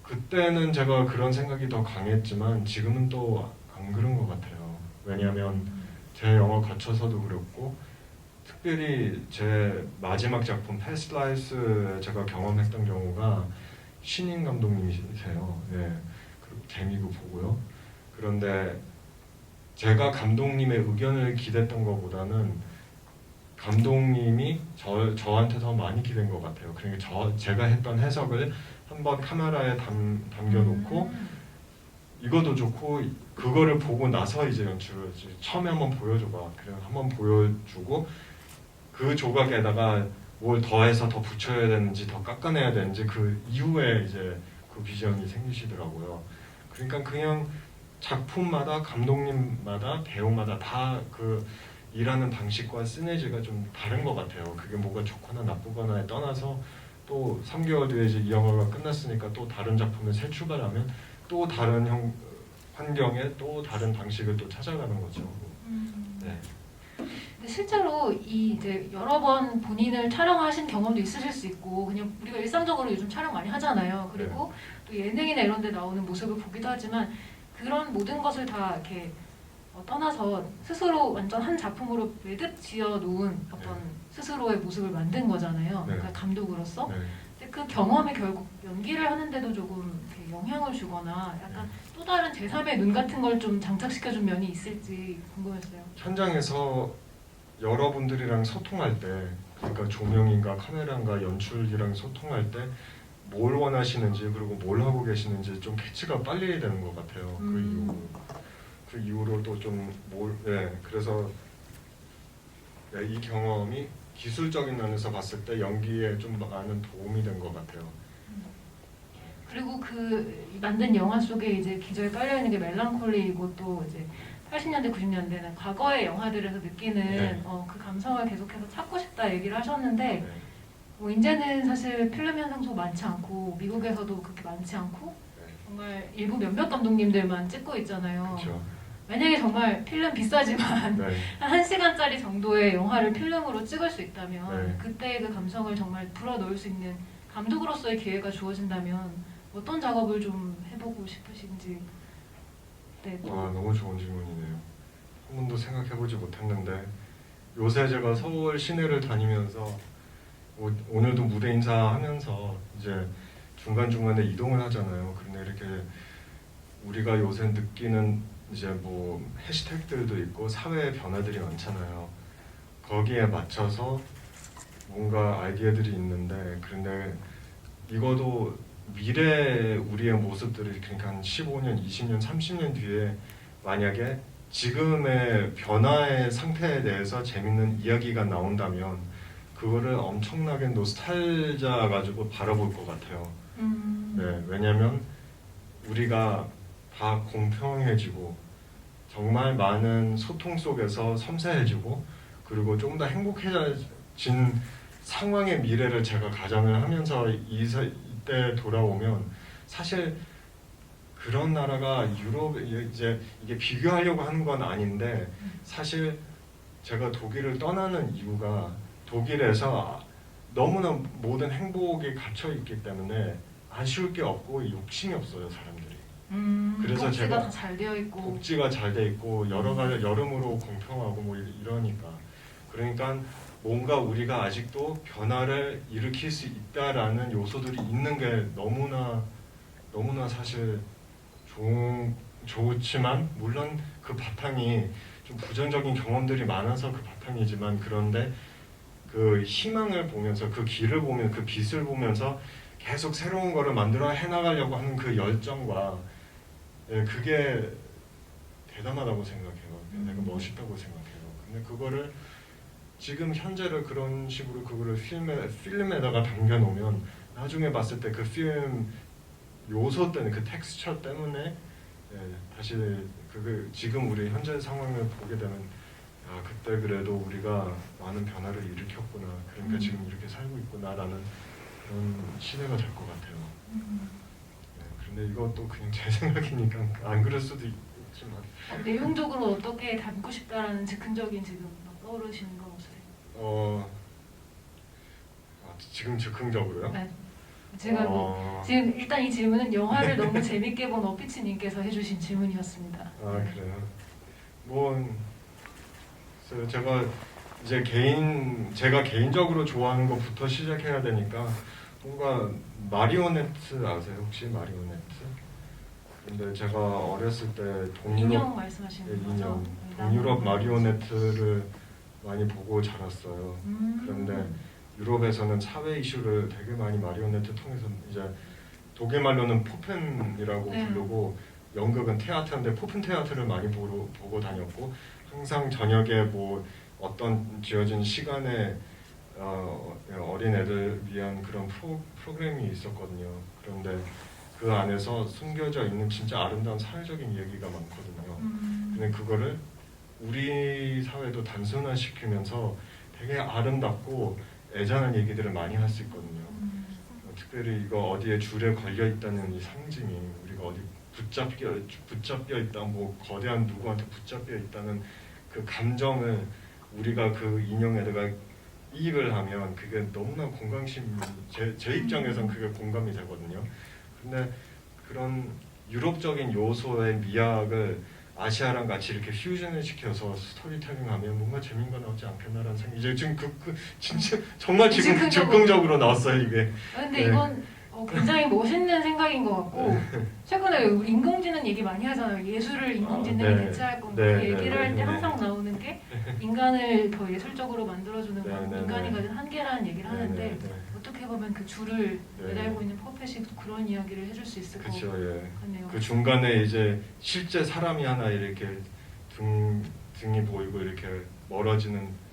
A: 그때는 제가 그런 생각이 더 강했지만 지금은 또 안 그런 것 같아요. 왜냐하면 제 영화 거쳐서도 그렇고 특별히 제 마지막 작품 패스트 라이프스 제가 경험했던 경우가 신인 감독님이세요. 재미도 보고요. 그런데 제가 감독님의 의견을 기댔던 것보다는 감독님이 저한테 더 많이 기댄 것 같아요. 그러니까 제가 했던 해석을 한번 카메라에 담겨놓고 이것도 좋고 그거를 보고 나서 이제 연출을 처음에 한번 보여줘봐. 그래 한번 보여주고 그 조각에다가 뭘 더해서 더 붙여야 되는지 더 깎아내야 되는지 그 이후에 이제 그 비전이 생기시더라고요. 그러니까 그냥 작품마다 감독님마다 배우마다 다 그 일하는 방식과 시너지가 좀 다른 것 같아요. 그게 뭐가 좋거나 나쁘거나에 떠나서 또 3개월 뒤에 이제 이 영화가 끝났으니까 또 다른 작품을 새 출발하면 또 다른 환경에 또 다른 방식을 또 찾아가는 거죠. 네.
B: 근데 실제로 이제 여러 번 본인을 촬영하신 경험도 있으실 수 있고 그냥 우리가 일상적으로 요즘 촬영 많이 하잖아요. 그리고 또 예능이나 이런 데 나오는 모습을 보기도 하지만 그런 모든 것을 다 이렇게 떠나서 스스로 완전 한 작품으로 매듭 지어 놓은 어떤 스스로의 모습을 만든 거잖아요. 그러니까 감독으로서. 근데 그 경험이 결국 연기를 하는데도 조금 이렇게 영향을 주거나 약간 또 다른 제3의 눈 같은 걸 좀 장착시켜준 면이 있을지 궁금했어요.
A: 현장에서 여러분들이랑 소통할 때, 그러니까 조명인가 카메라인가 연출이랑 소통할 때 뭘 원하시는지 그리고 뭘 하고 계시는지 좀 캐치가 빨리 되는 것 같아요. 그 이후로 또 좀 그래서 이 경험이 기술적인 면에서 봤을 때 연기에 좀 많은 도움이 된 것 같아요.
B: 그리고 그 만든 영화 속에 이제 기저에 깔려 있는 게 멜랑콜리이고 또 이제 80년대 90년대는 과거의 영화들에서 느끼는 그 감성을 계속해서 찾고 싶다 얘기를 하셨는데 이제는 사실 필름 현상소 많지 않고 미국에서도 그렇게 많지 않고 정말 일부 몇몇 감독님들만 찍고 있잖아요.
A: 그렇죠.
B: 만약에 정말 필름 비싸지만 한 1시간짜리 정도의 영화를 필름으로 찍을 수 있다면 그때의 그 감성을 정말 불어넣을 수 있는 감독으로서의 기회가 주어진다면 어떤 작업을 좀 해보고 싶으신지.
A: 너무 좋은 질문이네요. 한 번도 생각해보지 못했는데 요새 제가 서울 시내를 다니면서 오늘도 무대 인사하면서 이제 중간중간에 이동을 하잖아요. 근데 이렇게 우리가 요새 느끼는 이제 뭐 해시태그들도 있고 사회의 변화들이 많잖아요. 거기에 맞춰서 뭔가 아이디어들이 있는데 그런데 이것도 미래 우리의 모습들이 그러니까 한 15년, 20년, 30년 뒤에 만약에 지금의 변화의 상태에 대해서 재밌는 이야기가 나온다면 그거를 엄청나게 노스탈자 가지고 바라볼 것 같아요. 왜냐면 우리가 다 공평해지고 정말 많은 소통 속에서 섬세해지고 그리고 조금 더 행복해진 상황의 미래를 제가 가정을 하면서 이때 돌아오면 사실 그런 나라가 유럽 이제 이게 비교하려고 하는 건 아닌데 사실 제가 독일을 떠나는 이유가 독일에서 너무나 모든 행복이 갇혀 있기 때문에 아쉬울 게 없고 욕심이 없어요 사람들이. 그래서
B: 복지가
A: 제가
B: 다 잘 되어 있고
A: 복지가 잘 돼 있고 여러 가지 여러모로 공평하고 뭐 이러니까 그러니까 뭔가 우리가 아직도 변화를 일으킬 수 있다라는 요소들이 있는 게 너무나 사실 좋지만 물론 그 바탕이 좀 부정적인 경험들이 많아서 그 바탕이지만 그런데 그 희망을 보면서 그 길을 보면 그 빛을 보면서 계속 새로운 거를 만들어 해나가려고 하는 그 열정과 그게 대단하다고 생각해요. 내가 멋있다고 생각해요. 근데 그거를 지금 현재를 그런 식으로 그거를 필름에다가 담겨놓으면 나중에 봤을 때 그 필름 요소 때문에 그 텍스처 때문에 다시 그 지금 우리 현재 상황을 보게 되면 그때 그래도 우리가 많은 변화를 일으켰구나. 그러니까 지금 이렇게 살고 있구나라는 그런 시대가 될 것 같아요. 근데 이것도 그냥 제 생각이니까 안 그럴 수도 있지만
B: 내용적으로 어떻게 담고 싶다라는 즉흥적인 지금 막 떠오르시는 거 없어요?
A: 지금 즉흥적으로요?
B: 네. 제가 지금 일단 이 질문은 영화를 너무 재밌게 본 어피치님께서 해주신 질문이었습니다.
A: 아 그래요? 뭐 글쎄요, 제가 이제 제가 개인적으로 좋아하는 것부터 시작해야 되니까 뭔가 마리오네트 아세요? 혹시 마리오네트? 근데 제가 어렸을 때
B: 인형 말씀하시는 거죠?
A: 인형,
B: 네,
A: 동유럽
B: 나무.
A: 마리오네트를 많이 보고 자랐어요. 그런데 유럽에서는 사회 이슈를 되게 많이 마리오네트 통해서 이제 독일 말로는 포펜이라고
B: 네.
A: 부르고 연극은 테아트인데 포펜 테아트를 많이 보고 다녔고 항상 저녁에 뭐 어떤 지어진 시간에 어린 애들 위한 그런 프로그램이 있었거든요. 그런데 그 안에서 숨겨져 있는 진짜 아름다운 사회적인 얘기가 많거든요. 근데 그거를 우리 사회도 단순화시키면서 되게 아름답고 애잔한 얘기들을 많이 할 수 있거든요. 특별히 이거 어디에 줄에 걸려 있다는 이 상징이 우리가 어디 붙잡혀 있다, 뭐 거대한 누구한테 붙잡혀 있다는 그 감정을 우리가 그 인형에다가 이입을 하면 그게 너무나 제 입장에선 그게 공감이 되거든요. 근데 그런 유럽적인 요소의 미학을 아시아랑 같이 이렇게 퓨전을 시켜서 스토리텔링하면 뭔가 재미가 나오지 않겠나라는 생각이 이제 지금 진짜 정말 지금 즉흥적으로 나왔어요 이게.
B: 근데
A: 네.
B: 이건 굉장히 멋있는 생각인 것 같고 최근에 인공지능 얘기 많이 하잖아요. 예술을 인공지능이
A: 네.
B: 대체할 건가
A: 네,
B: 그 얘기를
A: 네,
B: 할 때
A: 네.
B: 항상 나오는 게 인간을 더 예술적으로 만들어주는
A: 네,
B: 건
A: 네,
B: 인간이
A: 네.
B: 가진 한계라는 얘기를 하는데
A: 네, 네.
B: 어떻게 보면 그 줄을
A: 네.
B: 매달고 있는 퍼펫이 그런 이야기를 해줄 수 있을 것
A: 그렇죠, 예.
B: 같네요.
A: 그 중간에 이제 실제 사람이 하나 이렇게 등이 보이고 이렇게 멀어지는.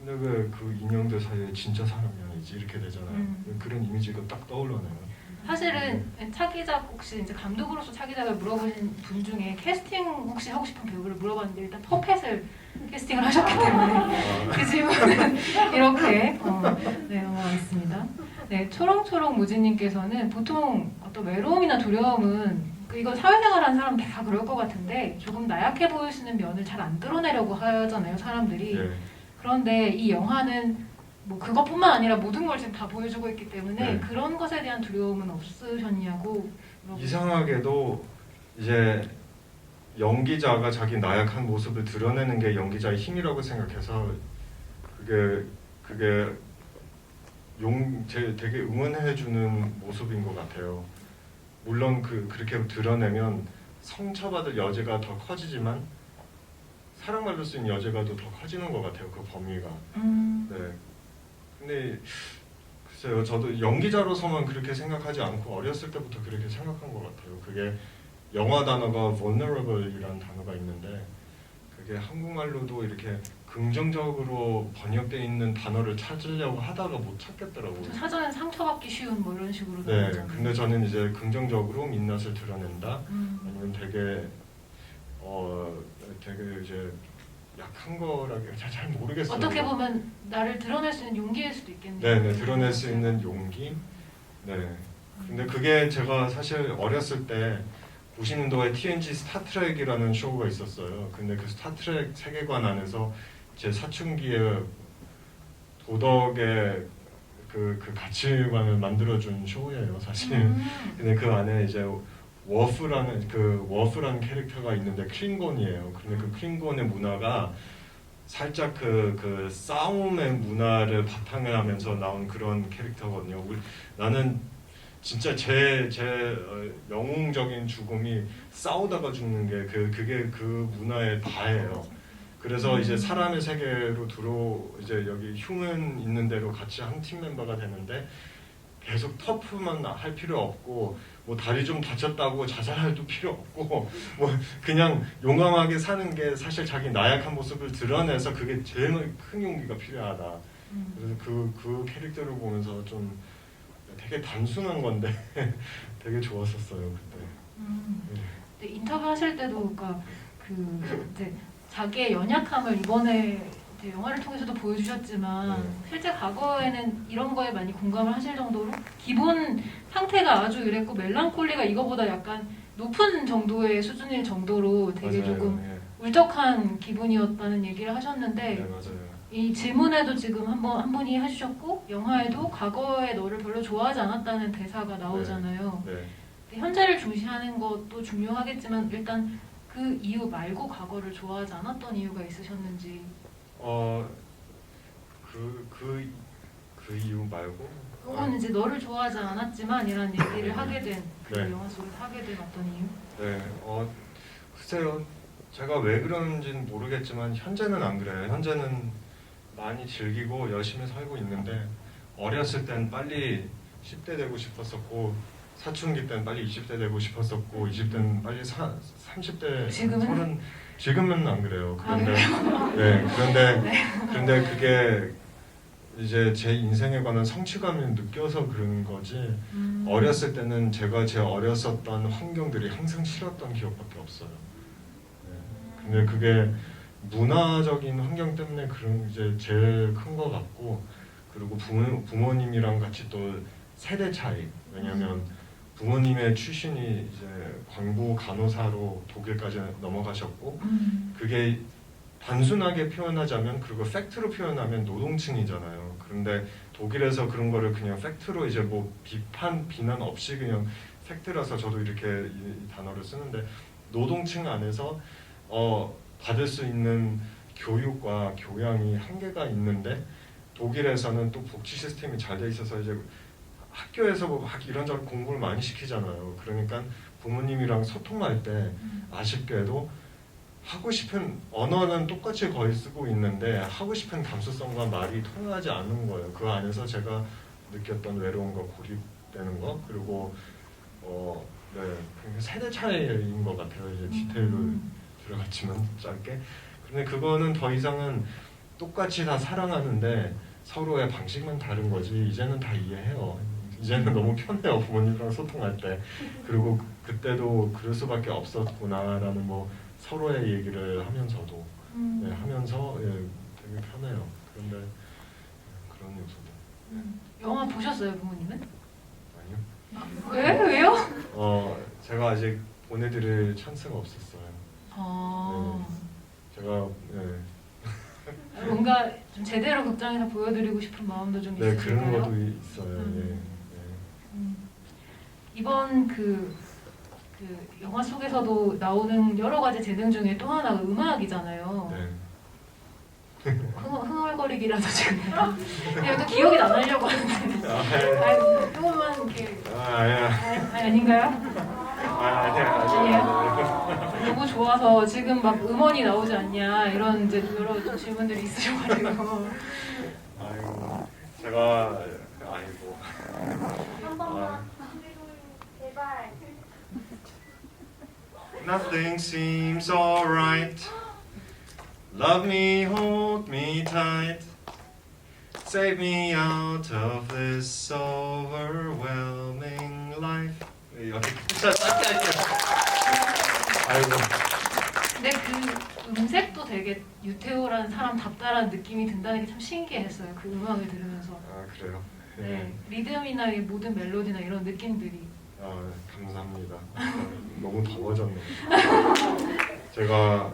A: 근데 왜 그 인형들 사이에 진짜 사람이 아니지 이렇게 되잖아요. 그런 이미지가 딱 떠올라요.
B: 사실은 차기작 혹시 이제 감독으로서 차기작을 물어보신 분 중에 캐스팅 혹시 하고 싶은 배우를 물어봤는데 일단 퍼펫을 캐스팅을 하셨기 때문에 그 질문은 이렇게 넘어가겠습니다. 네, 초롱초롱 무지님께서는 보통 어떤 외로움이나 두려움은 이건 사회생활하는 사람 다 그럴 것 같은데 조금 나약해 보이시는 면을 잘 안 드러내려고 하잖아요 사람들이.
A: 예.
B: 그런데 이 영화는 뭐 그것뿐만 아니라 모든 걸 지금 다 보여주고 있기 때문에
A: 네.
B: 그런 것에 대한 두려움은 없으셨냐고
A: 이상하게도 이제 연기자가 자기 나약한 모습을 드러내는 게 연기자의 힘이라고 생각해서 그게 되게 응원해주는 모습인 것 같아요. 물론 그렇게 드러내면 상처받을 여지가 더 커지지만 사랑받을 수 있는 여지가 더 커지는 것 같아요. 그 범위가. 네. 근데 글쎄요, 저도 연기자로서만 그렇게 생각하지 않고 어렸을 때부터 그렇게 생각한 것 같아요. 그게 영어 단어가 vulnerable이라는 단어가 있는데 그게 한국말로도 이렇게 긍정적으로 번역되어 있는 단어를 찾으려고 하다가 못 찾겠더라고요.
B: 사전엔 상처받기 쉬운 뭐 이런 식으로
A: 네,
B: 나오잖아요.
A: 근데 저는 이제 긍정적으로 민낯을 드러낸다. 아니면 되게 이제 약한 거라고 잘 모르겠어요.
B: 어떻게 보면 나를 드러낼 수 있는 용기일 수도 있겠네요.
A: 네, 드러낼 수 있는 용기. 네. 근데 그게 제가 사실 어렸을 때 90년도에 TNG 스타트rek이라는 쇼가 있었어요. 근데 그 스타트렉 세계관 안에서 제 사춘기의 도덕의 그 가치관을 만들어준 쇼예요, 사실. 근데 그 안에 이제 워프라는 캐릭터가 있는데 클린곤이에요. 근데 그 클린곤의 문화가 살짝 그 싸움의 문화를 바탕에 하면서 나온 그런 캐릭터거든요. 나는 진짜 제 영웅적인 죽음이 싸우다가 죽는 게 그게 그 문화의 다예요. 그래서 이제 사람의 세계로 이제 여기 휴먼 있는 대로 같이 한 팀 멤버가 되는데 계속 터프만 할 필요 없고 뭐 다리 좀 다쳤다고 자살할 필요 없고 뭐 그냥 용감하게 사는 게 사실 자기 나약한 모습을 드러내서 그게 제일 큰 용기가 필요하다. 그래서 그 캐릭터를 보면서 좀 되게 단순한 건데 되게 좋았었어요 그때.
B: 네, 인터뷰 하실 때도 그러니까 이제 자기의 연약함을 이번에 이제 영화를 통해서도 보여주셨지만 실제 과거에는 이런 거에 많이 공감을 하실 정도로 기본 상태가 아주 이랬고 멜랑콜리가 이거보다 약간 높은 정도의 수준일 정도로 되게
A: 맞아요.
B: 조금 울적한 기분이었다는 얘기를 하셨는데
A: 네, 맞아요.
B: 이 질문에도 지금 한 분이 해주셨고 영화에도 과거의 너를 별로 좋아하지 않았다는 대사가 나오잖아요.
A: 네.
B: 근데 현재를 중시하는 것도 중요하겠지만 일단 그 이유 말고 과거를 좋아하지 않았던 이유가 있으셨는지.
A: 그 이유 말고
B: 그건 이제 너를 좋아하지 않았지만 이런 얘기를 하게 된 그
A: 네.
B: 영화 속에서 하게 된 어떤 이유?
A: 네, 글쎄요. 제가 왜 그런지는 모르겠지만 현재는 안 그래요. 현재는 많이 즐기고 열심히 살고 있는데 어렸을 땐 빨리 10대 되고 싶었었고 사춘기 땐 빨리 20대 되고 싶었었고 20대는 빨리 30대
B: 지금은?
A: 지금은 안 그래요.
B: 아,
A: 그런데 그런데 그게 이제 제 인생에 관한 성취감을 느껴서 그런 거지. 어렸을 때는 제가 제 어렸었던 환경들이 항상 싫었던 기억밖에 없어요. 네. 근데 그게 문화적인 환경 때문에 그런 이제 제일 큰 것 같고, 그리고 부모님이랑 같이 또 세대 차이. 왜냐면 부모님의 출신이 이제 광부 간호사로 독일까지 넘어가셨고, 그게 단순하게 표현하자면, 그리고 팩트로 표현하면 노동층이잖아요. 그런데 독일에서 그런 거를 그냥 팩트로 이제 뭐 비난 없이 그냥 팩트라서 저도 이렇게 이 단어를 쓰는데, 노동층 안에서 받을 수 있는 교육과 교양이 한계가 있는데, 독일에서는 또 복지 시스템이 잘 돼 있어서 이제 학교에서 뭐 이런저런 공부를 많이 시키잖아요. 그러니까 부모님이랑 소통할 때 아쉽게도 하고 싶은 언어는 똑같이 거의 쓰고 있는데 하고 싶은 감수성과 말이 통하지 않는 거예요. 그 안에서 제가 느꼈던 외로움과 고립되는 거, 그리고 네, 세대 차이인 것 같아요. 이제 디테일로 들어갔지만 짧게. 근데 그거는 더 이상은 똑같이 다 사랑하는데 서로의 방식만 다른 거지. 이제는 다 이해해요. 이제는 너무 편해요, 부모님이랑 소통할 때. 그리고 그때도 그럴 수밖에 없었구나라는 뭐 서로의 얘기를 하면서도 네, 하면서 되게 편해요. 그런데 그런 요소들.
B: 영화 보셨어요, 부모님은?
A: 아니요.
B: 왜요?
A: 제가 아직 보내드릴 찬스가 없었어요.
B: 아,
A: 제가
B: 뭔가 좀 제대로 극장에서 보여드리고 싶은 마음도 좀
A: 네,
B: 있으실까요?
A: 그런 것도 있어요.
B: 이번 그 영화 속에서도 나오는 여러 가지 재능 중에 또 하나가 음악이잖아요.
A: 네.
B: 흥얼거리기라도 지금 내가 또 기억이 안 나려고 하는데 조금만 이렇게 아닌가요? 아니에요. 너무 좋아서 지금 막 음원이 나오지 않냐 이런 이제 여러 질문들이 있으셔가지고
A: 아이고, 제가 아이고.
C: 한 번만 제발.
A: Nothing seems alright. Love me, hold me tight. Save me out of this overwhelming life. 이렇게 짧게 할게요. 아이고.
B: 근데 그 음색도 되게 유태오라는 사람답다라는 느낌이 든다는 게 참 신기했어요. 그 음악을 들으면서.
A: 아, 그래요?
B: 네, 리듬이나 이 모든 멜로디나 이런 느낌들이.
A: 감사합니다. 너무 더워졌네요. 제가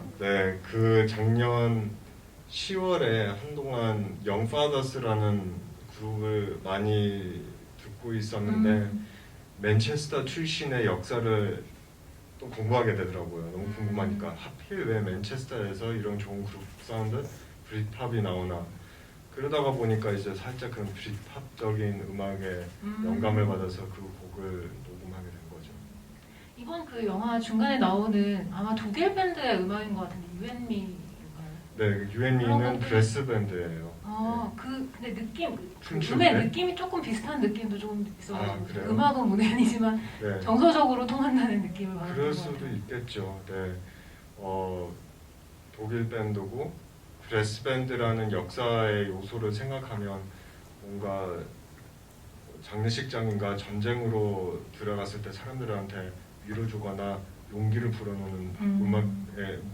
A: 그 작년 10월에 한동안 영파더스라는 그룹을 많이 듣고 있었는데 맨체스터 출신의 역사를 또 공부하게 되더라고요. 너무 궁금하니까 하필 왜 맨체스터에서 이런 좋은 그룹 사운드 브릿팝이 나오나. 그러다가 보니까 이제 살짝 그런 브릿팝적인 음악에 영감을 받아서 그 곡을 녹음하게 된 거죠.
B: 이번 그 영화 중간에 나오는 아마 독일 밴드의 음악인 것 같은데 유앤미인가요?
A: 네, 유엔미는 브레스 밴드예요.
B: 근데 느낌,
A: 춤출
B: 음의
A: 때?
B: 느낌이 조금 비슷한 느낌도 좀 있어가지고
A: 그래요?
B: 음악은 문제 아니지만
A: 네.
B: 정서적으로 통한다는 느낌을 받았던
A: 그럴
B: 것
A: 수도
B: 같아요.
A: 있겠죠. 네. 독일 밴드고 브레스 밴드라는 역사의 요소를 생각하면 뭔가 장례식장인가 전쟁으로 들어갔을 때 사람들한테 위로 주거나 용기를 불어넣는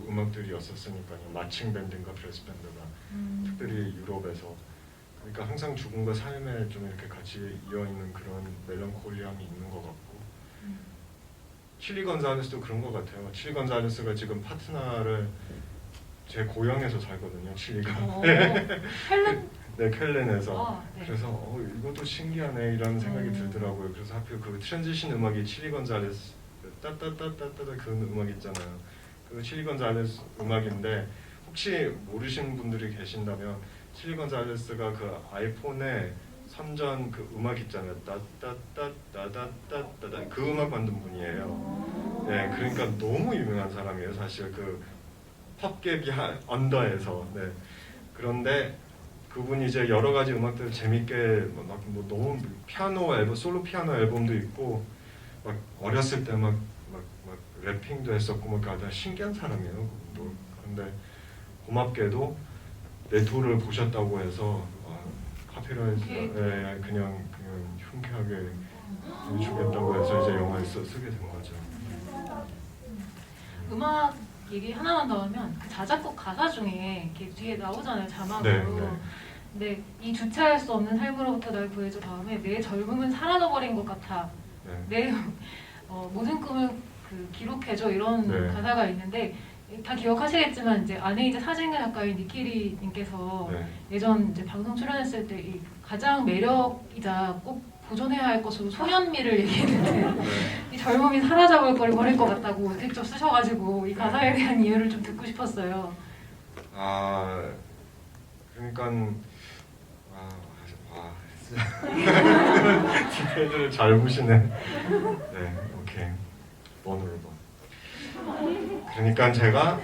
A: 음악들이었었으니까요. 마칭 밴드인가 브레스 밴드가 특별히 유럽에서. 그러니까 항상 죽음과 삶에 좀 이렇게 같이 이어있는 그런 멜랑콜리함이 있는 것 같고, 칠리 건잘레스도 그런 것 같아요. 칠리 건잘레스가 지금 파트너를 제 고향에서 살거든요, 칠리가.
B: 헬렌?
A: 네, 켈렌에서.
B: 아, 네.
A: 그래서 이것도 신기하네 이런 생각이 들더라고요. 그래서 하필 그 트랜지션 음악이 칠리 건잘레스 따따따따따 그 음악 있잖아요. 그 칠리 건잘레스 음악인데 혹시 모르시는 분들이 계신다면 칠리 건잘레스가 그 아이폰에 선전 그 음악 있잖아요. 따따따따따따따 그 음악 만든 분이에요. 네, 그러니까 너무 유명한 사람이에요. 사실 그 팝계 언더에서. 네. 그런데 그분이 이제 여러 가지 음악들 재밌게 뭐 너무 피아노 앨범, 솔로 피아노 앨범도 있고 막 어렸을 때 막 래핑도 했었고 뭐 아주 신기한 사람이에요. 그분도. 그런데 고맙게도 네토를 보셨다고 해서 카피라이트가 그냥 흔쾌하게 주겠다고 해서 이제 영화에 쓰게 된 거죠.
B: 음악 얘기 하나만 더 하면 그 자작곡 가사 중에 이렇게 뒤에 나오잖아요, 자막으로.
A: 네.
B: 근데 이 주체할 수 없는 삶으로부터 날 구해줘 다음에 내 젊음은 사라져버린 것 같아.
A: 네.
B: 내 모든 꿈을 기록해줘 이런
A: 네.
B: 가사가 있는데 다 기억하시겠지만 이제 안에 이제 사진가 작가인 니키리님께서
A: 네.
B: 예전 이제 방송 출연했을 때 이 가장 매력이자 꼭 보존해야 할 것으로 소년미를 얘기했는데 이 젊음이 사라져버릴 것 같다고 직접 쓰셔가지고 이 가사에 대한 이유를 좀 듣고 싶었어요.
A: 그러니까 디테일을 잘 보시네. 네, 오케이. vulnerable. 그러니까 제가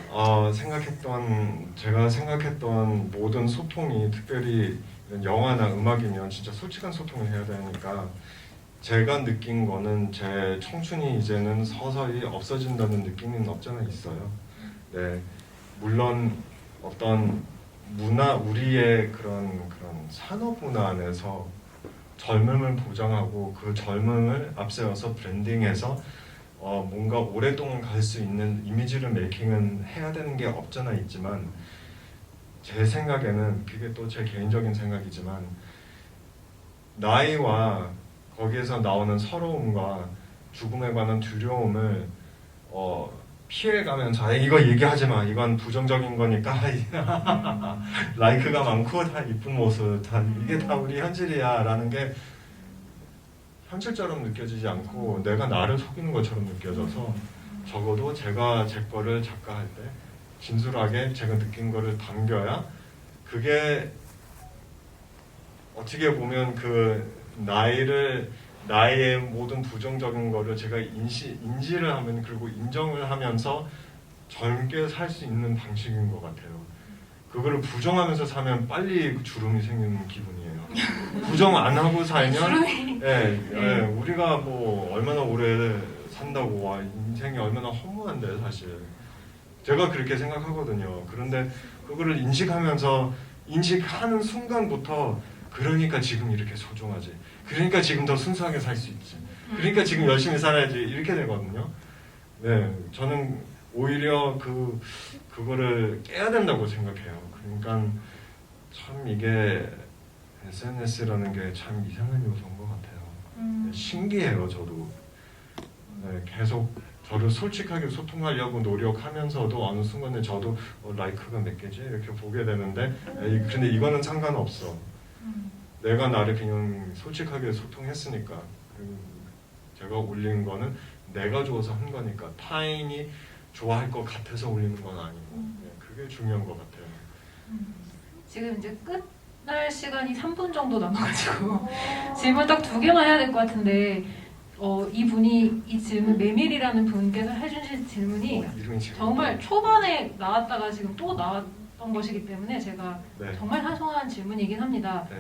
A: 생각했던 모든 소통이 특별히 이런 영화나 음악이면 진짜 솔직한 소통을 해야 되니까 제가 느낀 거는 제 청춘이 이제는 서서히 없어진다는 느낌이 없잖아 있어요. 네, 물론 어떤 우리의 그런 산업 문화 안에서 젊음을 보장하고 그 젊음을 앞세워서 브랜딩해서 뭔가 오랫동안 갈 수 있는 이미지를 메이킹은 해야 되는 게 없잖아 있지만 제 생각에는 그게 또 제 개인적인 생각이지만 나이와 거기에서 나오는 서러움과 죽음에 관한 두려움을 피해가면서 이거 얘기하지 마. 이건 부정적인 거니까 라이크가 많고 다 이쁜 모습 이게 다 우리 현실이야 라는 게 현실처럼 느껴지지 않고 내가 나를 속이는 것처럼 느껴져서 적어도 제가 제 거를 작가할 때 진솔하게 제가 느낀 거를 담겨야 그게 어떻게 보면 그 나의 모든 부정적인 거를 제가 인지를 하면 그리고 인정을 하면서 젊게 살 수 있는 방식인 것 같아요. 그거를 부정하면서 사면 빨리 주름이 생기는 기분이에요. 부정 안 하고 살면 우리가 뭐 얼마나 오래 산다고 인생이 얼마나 허무한데 사실 제가 그렇게 생각하거든요. 그런데 그거를 인식하는 순간부터 그러니까 지금 이렇게 소중하지. 그러니까 지금 더 순수하게 살 수 있지. 그러니까 지금 열심히 살아야지. 이렇게 되거든요. 네, 저는 오히려 그거를 깨야 된다고 생각해요. 그러니까 참 이게 SNS라는 게 참 이상한 요소인 것 같아요. 네, 신기해요, 저도. 네, 계속 저를 솔직하게 소통하려고 노력하면서도 어느 순간에 저도 라이크가 몇 개지? 이렇게 보게 되는데 근데 이거는 상관없어. 내가 나를 그냥 솔직하게 소통했으니까 제가 올린 거는 내가 좋아서 한 거니까 타인이 좋아할 것 같아서 올리는 건 아니고 네, 그게 중요한 것 같아요.
B: 지금 이제 끝날 시간이 3분 정도 남아가지고 질문 딱 2개만 해야 될 것 같은데 이분이 이 질문 메밀이라는 분께서 해주신 질문이
A: 이름이 지금
B: 정말 초반에 나왔다가 지금 또 나왔던 것이기 때문에 제가
A: 네.
B: 정말 사소한 질문이긴 합니다.
A: 네.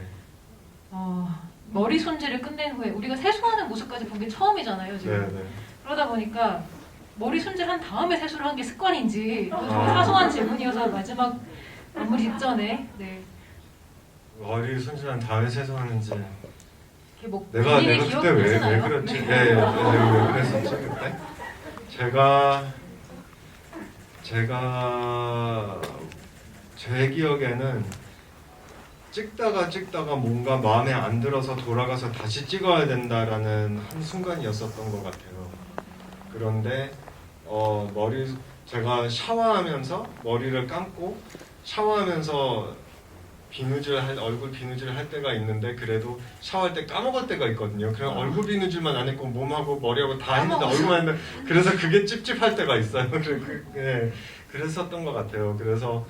B: 머리 손질을 끝낸 후에 우리가 세수하는 모습까지 본 게 처음이잖아요 지금.
A: 네.
B: 그러다 보니까 머리 손질한 다음에 세수를 한 게 습관인지 정말 사소한 질문이어서 마지막 마무리 직전에
A: 머리 손질한 다음에 세수하는지
B: 이렇게 뭐
A: 내가
B: 본인이
A: 그때 왜
B: 기억하시나요?
A: 그랬지?
B: 네.
A: 왜 그랬었지 그때? 제가 제 기억에는 찍다가 뭔가 마음에 안 들어서 돌아가서 다시 찍어야 된다라는 한 순간이었었던 것 같아요. 그런데 머리 제가 샤워하면서 머리를 감고 샤워하면서 얼굴 비누질 할 때가 있는데 그래도 샤워할 때 까먹을 때가 있거든요. 그냥 얼굴 비누질만 안 했고 몸하고 머리하고 다 했는데 얼굴만 했는데 그래서 그게 찝찝할 때가 있어요. 그랬었던 것 같아요. 그래서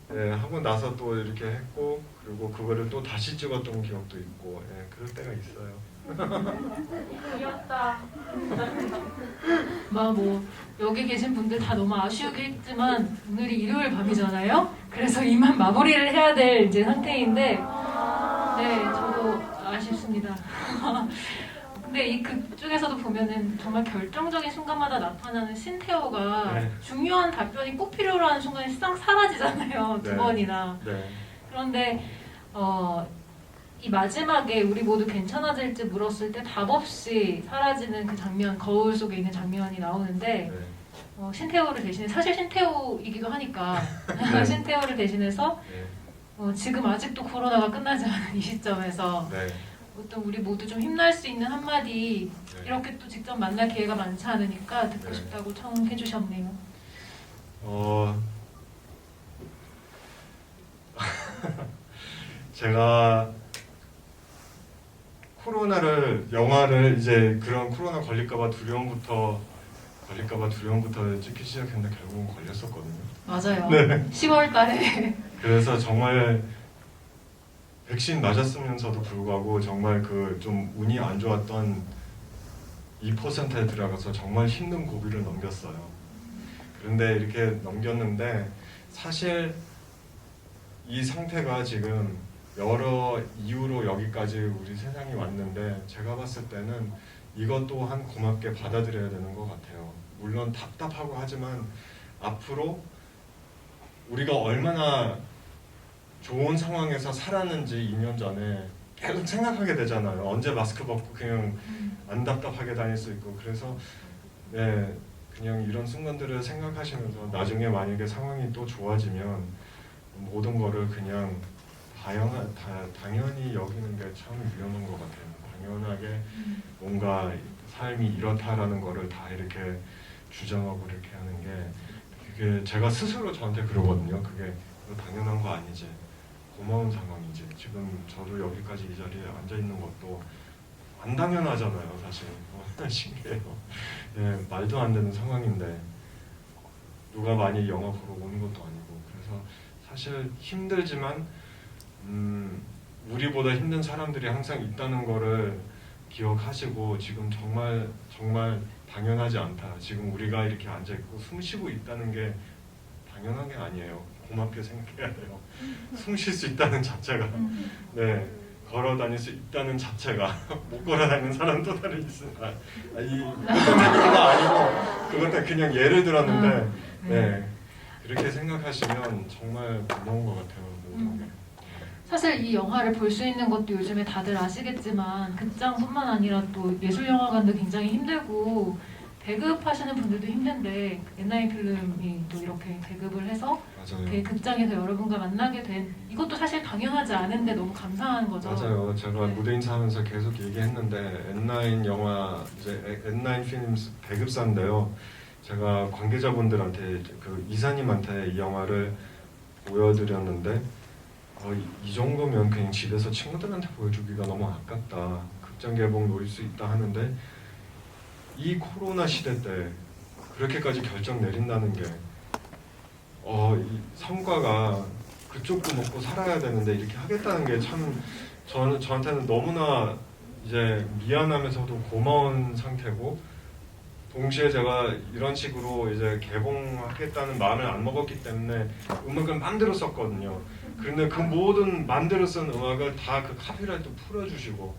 A: 하고 나서 또 이렇게 했고 그리고 그거를 또 다시 찍었던 기억도 있고 그럴 때가 있어요.
C: 귀엽다.
B: 뭐 여기 계신 분들 다 너무 아쉬우겠지만 오늘이 일요일 밤이잖아요. 그래서 이만 마무리를 해야 될 이제 상태인데 네 저도 아쉽습니다. 근데 이 극 중에서도 보면은 정말 결정적인 순간마다 나타나는 신태호가
A: 네.
B: 중요한 답변이 꼭 필요로 하는 순간에 싹 사라지잖아요. 두
A: 네.
B: 번이나.
A: 네.
B: 그런데 이 마지막에 우리 모두 괜찮아질지 물었을 때 답 없이 사라지는 그 장면, 거울 속에 있는 장면이 나오는데
A: 네.
B: 신태호를 대신해 사실 신태호이기도 하니까
A: 네.
B: 신태호를 대신해서
A: 네.
B: 지금 아직도 코로나가 끝나지 않은 이 시점에서
A: 네.
B: 어떤 우리 모두 좀 힘날 수 있는 한마디
A: 네.
B: 이렇게 또 직접 만날 기회가 많지 않으니까 듣고
A: 네.
B: 싶다고 청해 주셨네요.
A: 제가 영화를 이제 그런 코로나 걸릴까봐 두려움부터 찍기 시작했는데 결국은 걸렸었거든요.
B: 맞아요.
A: 네.
B: 10월 달에
A: 그래서 정말 백신 맞았으면서도 불구하고 정말 그 좀 운이 안 좋았던 2%에 들어가서 정말 힘든 고비를 넘겼어요. 그런데 이렇게 넘겼는데 사실 이 상태가 지금 여러 이유로 여기까지 우리 세상이 왔는데 제가 봤을 때는 이것 또한 고맙게 받아들여야 되는 것 같아요. 물론 답답하고 하지만 앞으로 우리가 얼마나 좋은 상황에서 살았는지 2년 전에 계속 생각하게 되잖아요. 언제 마스크 벗고 그냥 안 답답하게 다닐 수 있고 그래서 그냥 이런 순간들을 생각하시면서 나중에 만약에 상황이 또 좋아지면 모든 거를 그냥 당연히 여기는 게 참 위험한 것 같아요. 당연하게 뭔가 삶이 이렇다라는 거를 다 이렇게 주장하고 이렇게 하는 게 그게 제가 스스로 저한테 그러거든요. 그게 당연한 거 아니지. 고마운 상황이지. 지금 저도 여기까지 이 자리에 앉아 있는 것도 안 당연하잖아요, 사실. 신기해요. 말도 안 되는 상황인데 누가 많이 영화 보러 오는 것도 아니고 그래서 사실 힘들지만 우리보다 힘든 사람들이 항상 있다는 거를 기억하시고 지금 정말 당연하지 않다. 지금 우리가 이렇게 앉아 있고 숨 쉬고 있다는 게 당연한 게 아니에요. 고맙게 생각해야 돼요. 숨 쉴 수 있다는 자체가 걸어 다닐 수 있다는 자체가 못 걸어 다니는 사람도 다른 있으나 그것도 아니고 그것도 그냥 예를 들었는데 그렇게 생각하시면 정말 고마운 것 같아요. 모든 게.
B: 사실 이 영화를 볼 수 있는 것도 요즘에 다들 아시겠지만 극장뿐만 아니라 또 예술영화관도 굉장히 힘들고 배급하시는 분들도 힘든데 엔나인 필름이 또 이렇게 배급을 해서
A: 맞아요.
B: 극장에서 여러분과 만나게 된 이것도 사실 당연하지 않은데 너무 감사한 거죠.
A: 맞아요. 제가 무대 인사하면서 계속 얘기했는데 엔나인 영화 이제 엔나인 필름스 배급사인데요. 제가 관계자분들한테 그 이사님한테 이 영화를 보여드렸는데 이 정도면 그냥 집에서 친구들한테 보여주기가 너무 아깝다. 극장 개봉 노릴 수 있다 하는데 이 코로나 시대 때 그렇게까지 결정 내린다는 게 이 성과가 그쪽도 먹고 살아야 되는데 이렇게 하겠다는 게 참 저한테는 너무나 이제 미안하면서도 고마운 상태고 동시에 제가 이런 식으로 이제 개봉하겠다는 마음을 안 먹었기 때문에 음악을 만들어 썼거든요. 그런데 그 모든 만들어 쓴 음악을 다 그 카피라이트 풀어주시고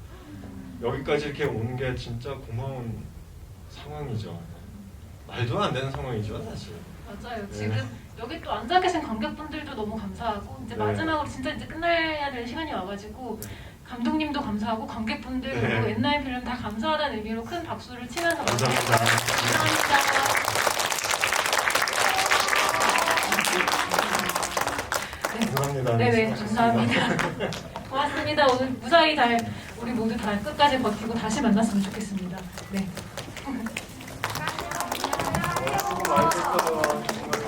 A: 여기까지 이렇게 오는 게 진짜 고마운 상황이죠. 말도 안 되는 상황이죠, 사실.
B: 맞아요. 지금 여기 또 앉아 계신 관객분들도 너무 감사하고 이제 마지막으로 진짜 이제 끝나야 될 시간이 와가지고 감독님도 감사하고 관객분들 그리고 엔나인 필름 다 감사하다는 의미로 큰 박수를 치면서
A: 감사합니다. 감사합니다.
B: 네네 감사합니다. 고맙습니다. 오늘 무사히 잘 우리 모두 다 끝까지 버티고 다시 만났으면 좋겠습니다. 네.
A: 수고 많으셨어요. 정말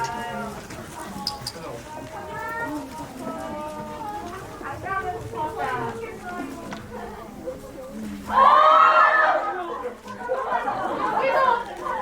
C: 제발.